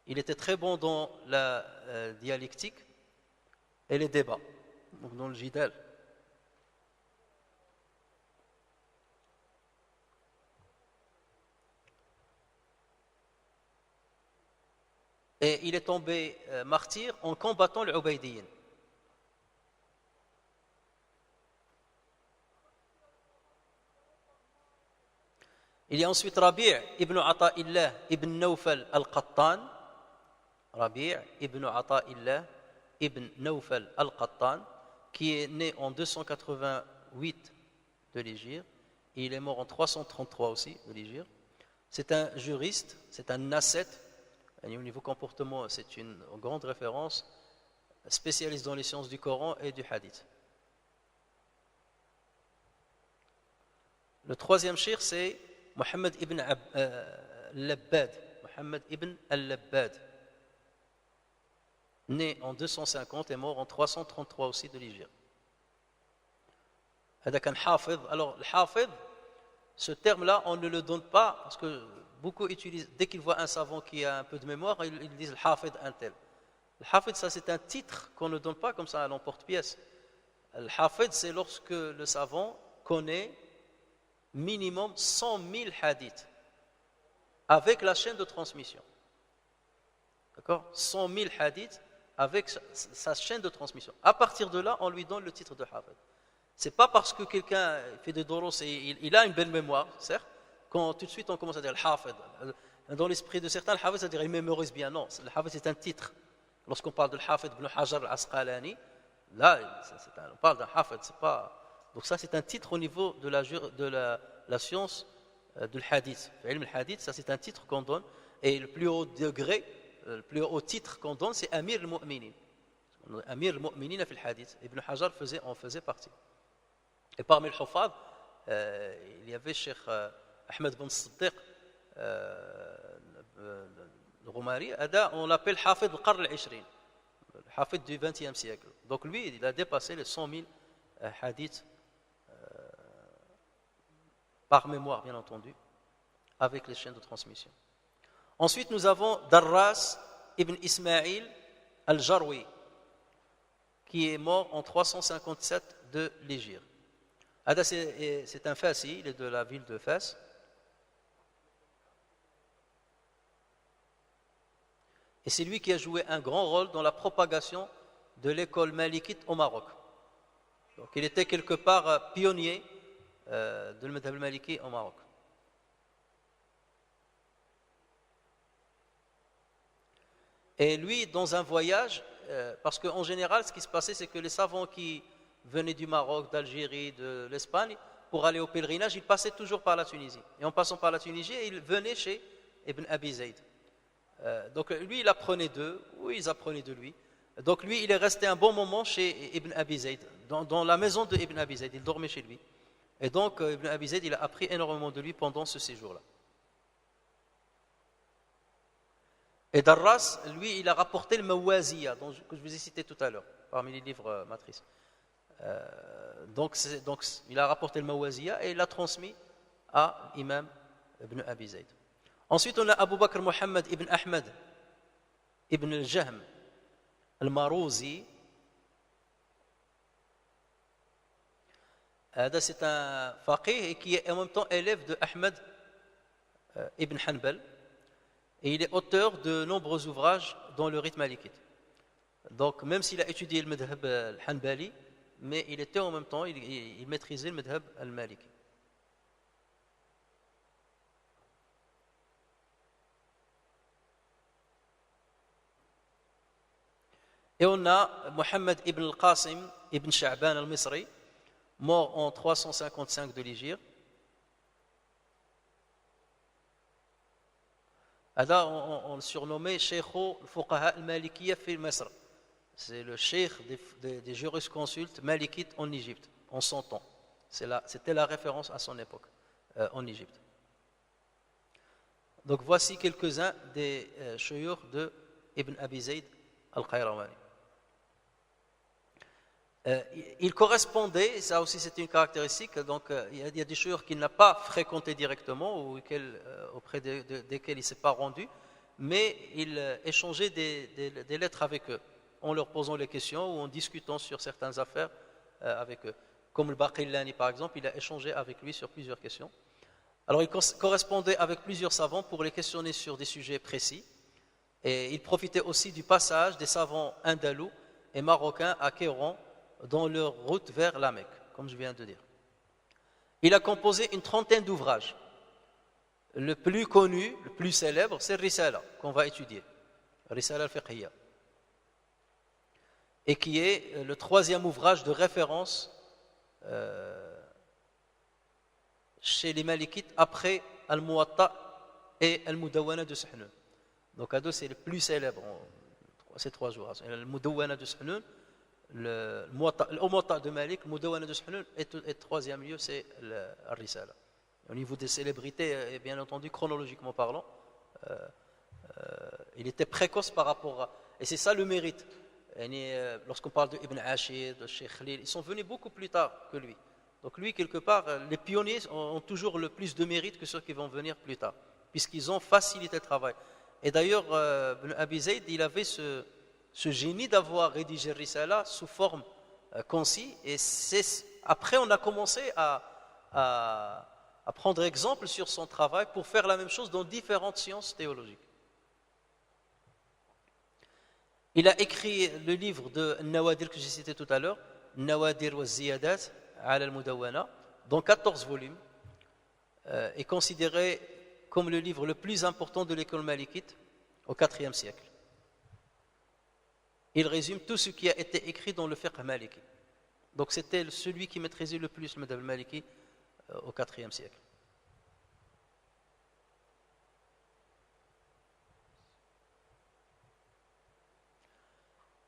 Il était très bon dans la dialectique et les débats, donc dans le jidal. Et il est tombé martyr en combattant les Ubaydiyin. Il y a ensuite Rabi' ibn Ata'illah ibn Nawfal al-Qattan. Rabi' ibn Ata'illah ibn Nawfal al-Qattan, qui est né en 288 de l'Hégire, et il est mort en 333 aussi de l'Hégire. C'est un juriste, c'est un nasset, et au niveau comportement, c'est une grande référence, spécialiste dans les sciences du Coran et du Hadith. Le troisième cheikh, c'est Mohammed ibn al-Labbad, Mohammed ibn al-Labbad, né en 250 et mort en 333 aussi de l'Hégire. Alors, le hafid, ce terme-là, on ne le donne pas parce que beaucoup utilisent, dès qu'ils voient un savant qui a un peu de mémoire, ils disent le hafid un tel. Le hafid, ça c'est un titre qu'on ne donne pas comme ça à l'emporte-pièce. Le hafid, c'est lorsque le savant connaît minimum 100 000 hadiths avec la chaîne de transmission. D'accord ? 100 000 hadiths avec sa chaîne de transmission. À partir de là, on lui donne le titre de hafid. C'est pas parce que quelqu'un fait des doros et il a une belle mémoire, certes, quand tout de suite on commence à dire le hafid. Dans l'esprit de certains, le hafid, c'est-à-dire il mémorise bien. Non, le hafid, c'est un titre. Lorsqu'on parle de l'hafid ibn Hajar al-Asqalani, là, on parle d'un hafid, c'est pas... Donc ça, c'est un titre au niveau de la science du hadith. Le hadith, ça c'est un titre qu'on donne. Et le plus haut degré, le plus haut titre qu'on donne, c'est Amir al-Mu'minin. Amir al-Mu'minin في الحديث. Ibn Hajar en faisait partie. Et parmi le Hufad, il y avait Cheikh Ahmed bin Siddiq, le Roumari, on l'appelle Hafid al-Qarn al-Ishrin, le Hafid du XXe siècle. Donc lui, il a dépassé les 100 000 hadiths par mémoire, bien entendu, avec les chaînes de transmission. Ensuite, nous avons Darras ibn Ismail al-Jarwi, qui est mort en 357 de l'Hégire. Ada, c'est un Fassi, il est de la ville de Fès. Et c'est lui qui a joué un grand rôle dans la propagation de l'école malikite au Maroc. Donc il était quelque part pionnier de l'madhab al-maliki au Maroc. Et lui, dans un voyage, parce qu'en général, ce qui se passait, c'est que les savants qui venaient du Maroc, d'Algérie, de l'Espagne, pour aller au pèlerinage, ils passaient toujours par la Tunisie. Et en passant par la Tunisie, ils venaient chez Ibn Abi Zayd. Donc lui, il apprenait d'eux, ou ils apprenaient de lui. Donc lui, il est resté un bon moment chez Ibn Abi Zayd, dans la maison de Ibn Abi Zayd, il dormait chez lui. Et donc Ibn Abi Zayd, il a appris énormément de lui pendant ce séjour-là. Et Darras, lui, il a rapporté le Mawaziyya, que je vous ai cité tout à l'heure, parmi les livres matrices. Donc il a rapporté le Mawaziyya et il l'a transmis à l'imam Ibn Abi Zayd. Ensuite, on a Abu Bakr Muhammad ibn Ahmad ibn al-Jahm al-Marouzi. C'est un faqih et qui est en même temps élève de Ahmad Ibn Hanbal, et il est auteur de nombreux ouvrages dans le rite malikite. Donc même s'il a étudié le madhab al-Hanbali, mais il était en même temps, il maîtrisait le madhab al-Maliki. Et on a Mohammed ibn al-Qasim ibn Sha'ban al-Misri, mort en 355 de l'Hégire. Là, on le surnommait Cheikh al-Fuqaha al-Malikiyya fi Misr. C'est le cheikh des jurisconsultes malikites en Égypte, en son temps. C'était la référence à son époque, en Égypte. Donc voici quelques-uns des shuyukh de Ibn Abi Zayd al-Qayrawani. Il correspondait, ça aussi c'était une caractéristique, donc il y a des shuyukh qu'il n'a pas fréquenté directement ou auprès desquels il ne s'est pas rendu, mais il échangeait des lettres avec eux, en leur posant les questions ou en discutant sur certaines affaires avec eux. Comme le Baqillani par exemple, il a échangé avec lui sur plusieurs questions. Alors il correspondait avec plusieurs savants pour les questionner sur des sujets précis, et il profitait aussi du passage des savants andalous et marocains à Kéron dans leur route vers la Mecque, comme je viens de dire. Il a composé une trentaine d'ouvrages. Le plus connu, le plus célèbre, c'est Risala, qu'on va étudier, Risala al-Fiqhiyya, et qui est le troisième ouvrage de référence chez les Malikites après Al-Muwatta et Al-Mudawwana de Sahnun. Donc à deux, c'est le plus célèbre, ces trois ouvrages. Al-Mudawwana de Sahnun, le Muwatta de Malik, le Mudawwana de Sahnun, et le troisième lieu, c'est Al-Risala. Au niveau des célébrités, et bien entendu, chronologiquement parlant, il était précoce par rapport à... Et c'est ça le mérite. Lorsqu'on parle de Ibn Ashir, de Sheikh Khalil, ils sont venus beaucoup plus tard que lui. Donc lui, quelque part, les pionniers ont toujours le plus de mérite que ceux qui vont venir plus tard, puisqu'ils ont facilité le travail. Et d'ailleurs, Ibn Abi Zayd, il avait ce génie d'avoir rédigé Risala sous forme concise, et après on a commencé à prendre exemple sur son travail pour faire la même chose dans différentes sciences théologiques. Il a écrit le livre de Nawadir que j'ai cité tout à l'heure, Nawadir wa Ziyadat ala al-Mudawwana, dans 14 volumes, est considéré comme le livre le plus important de l'école malikite au IVe siècle. Il résume tout ce qui a été écrit dans le fiqh maliki. Donc c'était celui qui maîtrisait le plus le madhab maliki au IVe siècle.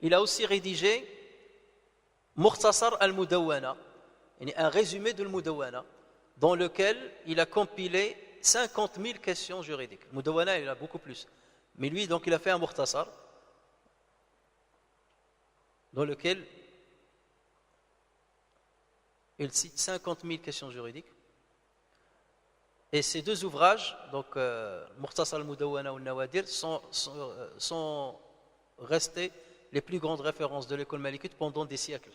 Il a aussi rédigé Mukhtasar al-Mudawwana, un résumé de al-Mudawwana, dans lequel il a compilé 50 000 questions juridiques. Mudawwana, il a beaucoup plus. Mais lui, donc, il a fait un Mukhtasar, dans lequel il cite 50 000 questions juridiques. Et ces deux ouvrages, donc Mukhtasar al-Mudawwana ou Nawadir, sont restés les plus grandes références de l'école malikite pendant des siècles,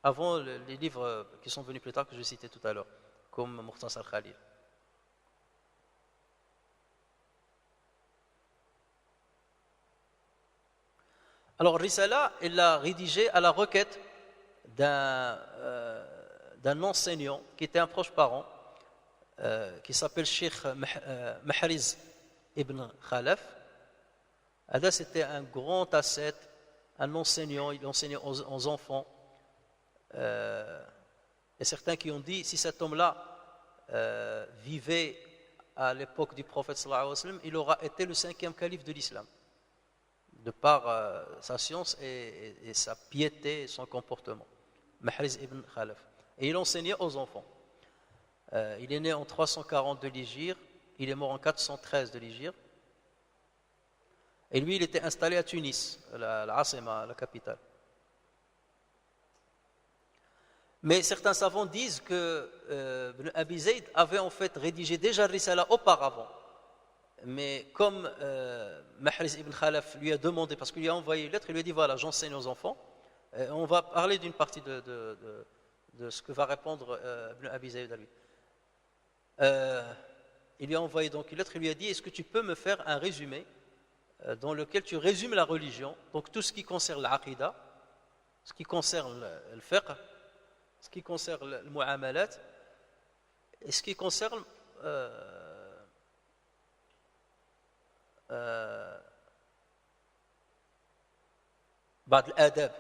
avant les livres qui sont venus plus tard que je citais tout à l'heure, comme Mukhtasar Khalil. Alors Risala, il l'a rédigé à la requête d'un enseignant qui était un proche parent, qui s'appelle Cheikh Mahriz ibn Khalaf. Ada, c'était un grand ascète, un enseignant, il enseignait aux enfants. Et certains qui ont dit, si cet homme-là vivait à l'époque du prophète sallallahu alayhi wa sallam, il aura été le 5e calife de l'islam, de par sa science et sa piété et son comportement. Mahriz ibn Khalaf. Et il enseignait aux enfants. Il est né en 340 de l'Hégire, il est mort en 413 de l'Hégire. Et lui, il était installé à Tunis, la capitale. Mais certains savants disent que Ibn Abi Zayd avait en fait rédigé déjà Risala auparavant. Mais comme Mahriz ibn Khalaf lui a demandé, parce qu'il lui a envoyé une lettre, il lui a dit voilà, j'enseigne aux enfants. On va parler d'une partie de ce que va répondre Ibn Abi Zayd à lui. il lui a envoyé donc une lettre, il lui a dit, est-ce que tu peux me faire un résumé dans lequel tu résumes la religion, donc tout ce qui concerne l'aqida, ce qui concerne le fiqh, ce qui concerne le mu'amalat, et ce qui concerne l'adab,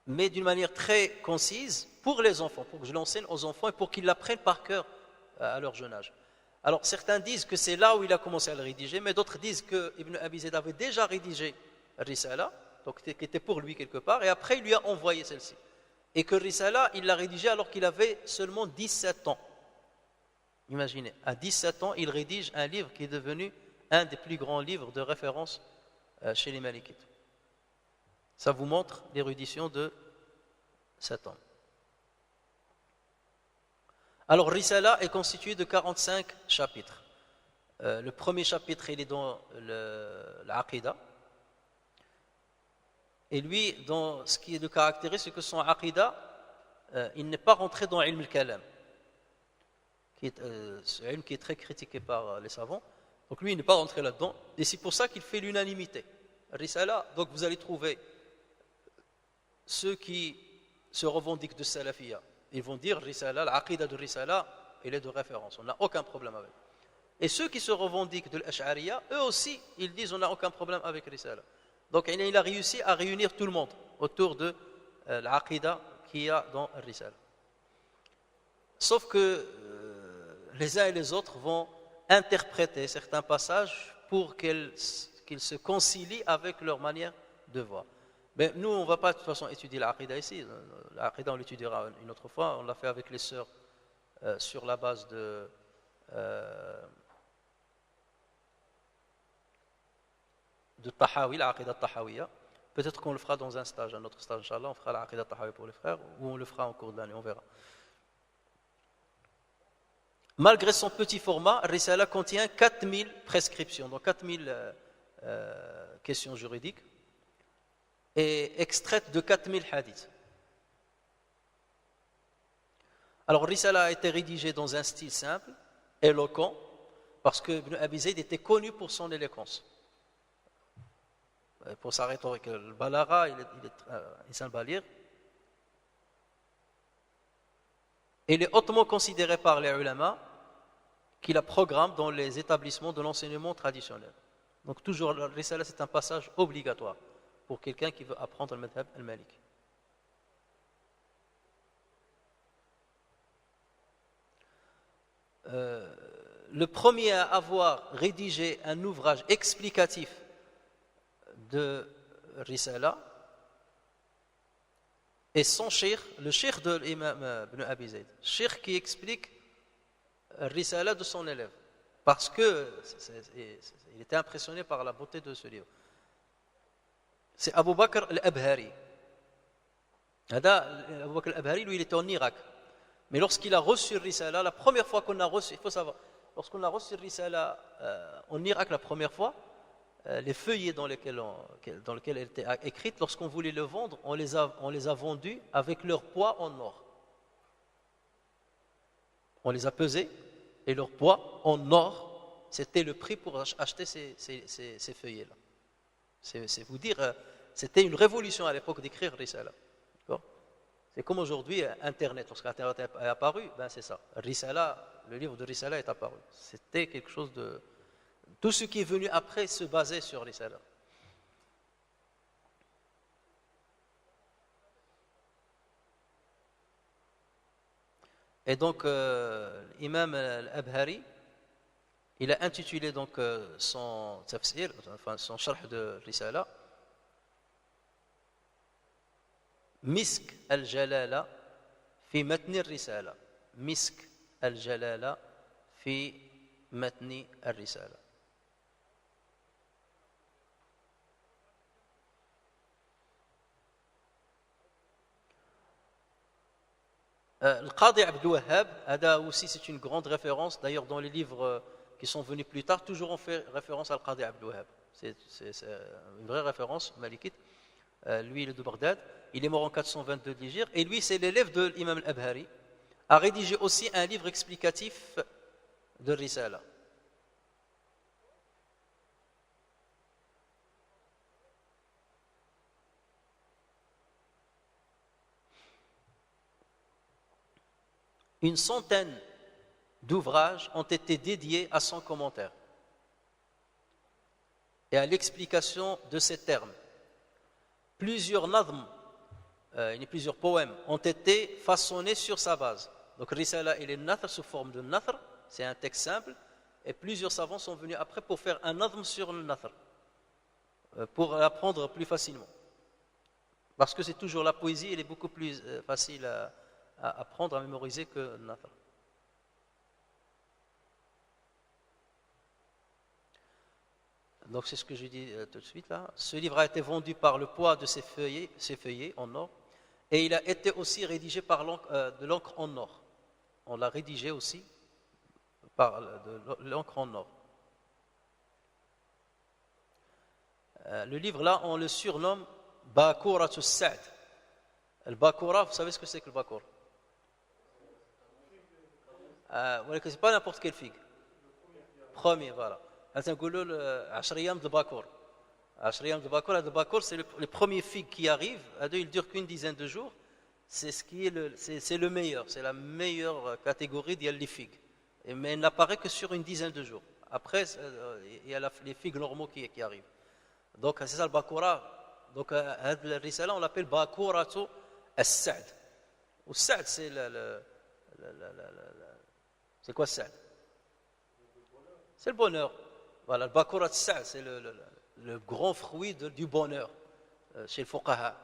mais d'une manière très concise pour les enfants, pour que je l'enseigne aux enfants et pour qu'ils l'apprennent par cœur à leur jeune âge. Alors certains disent que c'est là où il a commencé à le rédiger, mais d'autres disent que Ibn Abi Zayd avait déjà rédigé Risala, donc qui était pour lui quelque part, et après il lui a envoyé celle-ci. Et que Risala, il l'a rédigé alors qu'il avait seulement 17 ans. Imaginez, à 17 ans, il rédige un livre qui est devenu un des plus grands livres de référence chez les Malikites. Ça vous montre l'érudition de cet homme. Alors, Risala est constitué de 45 chapitres. Le premier chapitre, il est dans l'Aqida. Et lui, dans ce qui le caractérise, c'est que son Aqida, il n'est pas rentré dans l'ilm al-kalam, c'est ilm qui est très critiqué par les savants. Donc lui, il n'est pas rentré là-dedans. Et c'est pour ça qu'il fait l'unanimité. Risala, donc vous allez trouver ceux qui se revendiquent de Salafiyya. Ils vont dire Risala, l'Aqida de Risala, il est de référence, on n'a aucun problème avec. Et ceux qui se revendiquent de l'Ash'ariyya, eux aussi, ils disent on n'a aucun problème avec Risala. Donc il a réussi à réunir tout le monde autour de l'Aqida qu'il y a dans Risala. Sauf que les uns et les autres vont interpréter certains passages pour qu'ils se concilient avec leur manière de voir. Mais nous, on ne va pas de toute façon étudier l'Aqida ici. L'Aqida, on l'étudiera une autre fois. On l'a fait avec les sœurs sur la base de Tahawi, l'Aqida Tahawiyya. Peut-être qu'on le fera dans un stage, un autre stage, Inch'Allah. On fera l'Aqida Tahawiyya pour les frères, ou on le fera en cours de l'année, on verra. Malgré son petit format, Risala contient 4000 prescriptions, donc 4000 questions juridiques, et extraites de 4000 hadiths. Alors, Risala a été rédigé dans un style simple, éloquent, parce que Ibn Abi Zayd était connu pour son éloquence, pour sa rhétorique. Le balagha, il est un balir. Il est hautement considéré par les ulama qui la programme dans les établissements de l'enseignement traditionnel. Donc toujours, le Risala, c'est un passage obligatoire pour quelqu'un qui veut apprendre le madhab al-maliki. Le premier à avoir rédigé un ouvrage explicatif de Risala est son cheikh, le cheikh de l'imam Ibn Abi Zayd, cheikh qui explique Risala de son élève, parce que il était impressionné par la beauté de ce livre. C'est Abu Bakr al-Abhari. Abu Bakr al-Abhari, lui, il était en Irak. Mais lorsqu'il a reçu Risala, la première fois qu'on a reçu, il faut savoir, lorsqu'on a reçu Risala en Irak la première fois, les feuillets dans lesquels elle était écrite, lorsqu'on voulait le vendre, on les a vendus avec leur poids en or. On les a pesés et leur poids en or, c'était le prix pour acheter ces feuillets-là. C'est vous dire, c'était une révolution à l'époque d'écrire Risala. C'est comme aujourd'hui Internet, lorsqu'Internet est apparu, ben c'est ça. Risala, le livre de Risala est apparu. C'était quelque chose de... Tout ce qui est venu après se basait sur Risala. Et donc, l'imam al-Abhari, il a intitulé donc son tafsir, enfin son sharh de Risala, Misk al-Jalala fi matni al-Risala. Misk al-Jalala fi matni al-Risala. Le Qadi Abdul Wahhab, aussi c'est une grande référence, d'ailleurs dans les livres qui sont venus plus tard, toujours on fait référence à Qadi Abdul Wahhab. C'est une vraie référence malikite. Lui, il est de Bagdad, il est mort en 422 de l'Hégire, et lui, c'est l'élève de l'imam al-Abhari, a rédigé aussi un livre explicatif de Risala. Une centaine d'ouvrages ont été dédiés à son commentaire et à l'explication de ces termes. Plusieurs nadhm, plusieurs poèmes ont été façonnés sur sa base. Donc Risala et les Nathr sous forme de Nathr, c'est un texte simple, et plusieurs savants sont venus après pour faire un nadhm sur le Nathr, pour l'apprendre plus facilement. Parce que c'est toujours la poésie, elle est beaucoup plus facile à apprendre, à mémoriser que le Nathr. Donc c'est ce que je dis tout de suite là. Ce livre a été vendu par le poids de ses feuillets en or, et il a été aussi rédigé par de l'encre en or. On l'a rédigé aussi par de l'encre en or. Le livre là, on le surnomme Bakuratus Sa'd. Le Bakura, vous savez ce que c'est que le Bakura? C'est pas n'importe quelle figue. Premier, voilà. نقولوا له 10 ايام de Bakour. 10 ايام de Bakour, le Bakour c'est le premier figue qui arrive, il dure qu'une dizaine de jours. C'est le meilleur, c'est la meilleure catégorie d'il y a les figues. Mais il n'apparaît que sur une dizaine de jours. Après il y a les figues normaux qui arrivent. Donc c'est ça le Bakoura. Donc le Risala on l'appelle Bakouratu as-Sa'd. Ou Sa'd c'est c'est quoi Sa'd? C'est le bonheur. Voilà, le Bakurat Sa'd, c'est le grand fruit du bonheur chez le Fuqaha,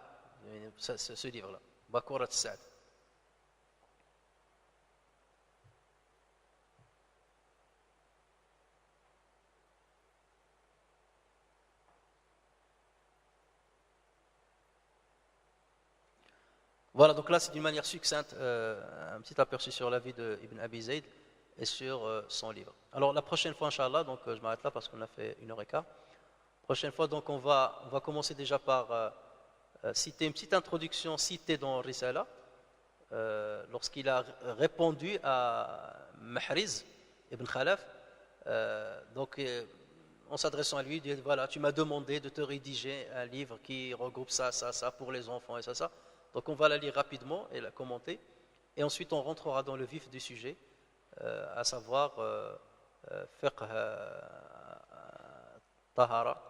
ce livre-là, Bakurat Sa'd. Voilà, donc là c'est d'une manière succincte, un petit aperçu sur la vie d'Ibn Abi Zayd et sur son livre. Alors la prochaine fois, Inch'Allah, donc je m'arrête là parce qu'on a fait 1h15. Prochaine fois, donc on va commencer déjà par citer une petite introduction citée dans Risala, lorsqu'il a répondu à Mahriz ibn Khalaf, en s'adressant à lui, il dit voilà, tu m'as demandé de te rédiger un livre qui regroupe ça pour les enfants et ça. Donc on va la lire rapidement et la commenter, et ensuite on rentrera dans le vif du sujet, à savoir fiqh tahara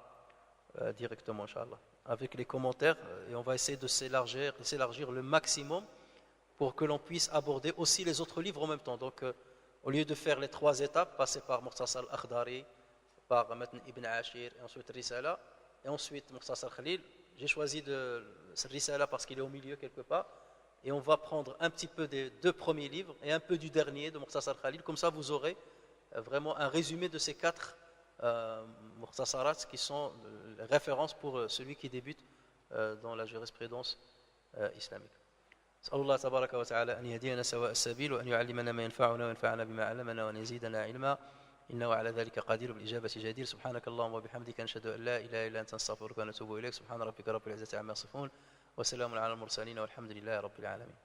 directement, Inch'Allah, avec les commentaires, et on va essayer de s'élargir le maximum pour que l'on puisse aborder aussi les autres livres en même temps. Donc au lieu de faire les 3 étapes, passer par Mukhtasar al-Akhdari, par Matn ibn Ashir, et ensuite Risala, et ensuite Mukhtasar Khalil, j'ai choisi ce Risala parce qu'il est au milieu quelque part, et on va prendre un petit peu des 2 premiers livres et un peu du dernier de Mukhtasar Khalil. Comme ça vous aurez vraiment un résumé de ces 4 Mukhtasarat qui sont références pour celui qui débute dans la jurisprudence islamique. أسأل الله تبارك وتعالى أن يهدينا سواء السبيل وأن يعلمنا ما ينفعنا وينفعنا بما علمنا وأن يزيدنا علما إنه على ذلك قدير بالإجابة جدير. سبحانك اللهم وبحمدك نشهد أن لا إله إلا أنت نستغفرك ونتوب إليك. سبحان ربك رب العزة عما يصفون وسلام على المرسلين والحمد لله رب العالمين.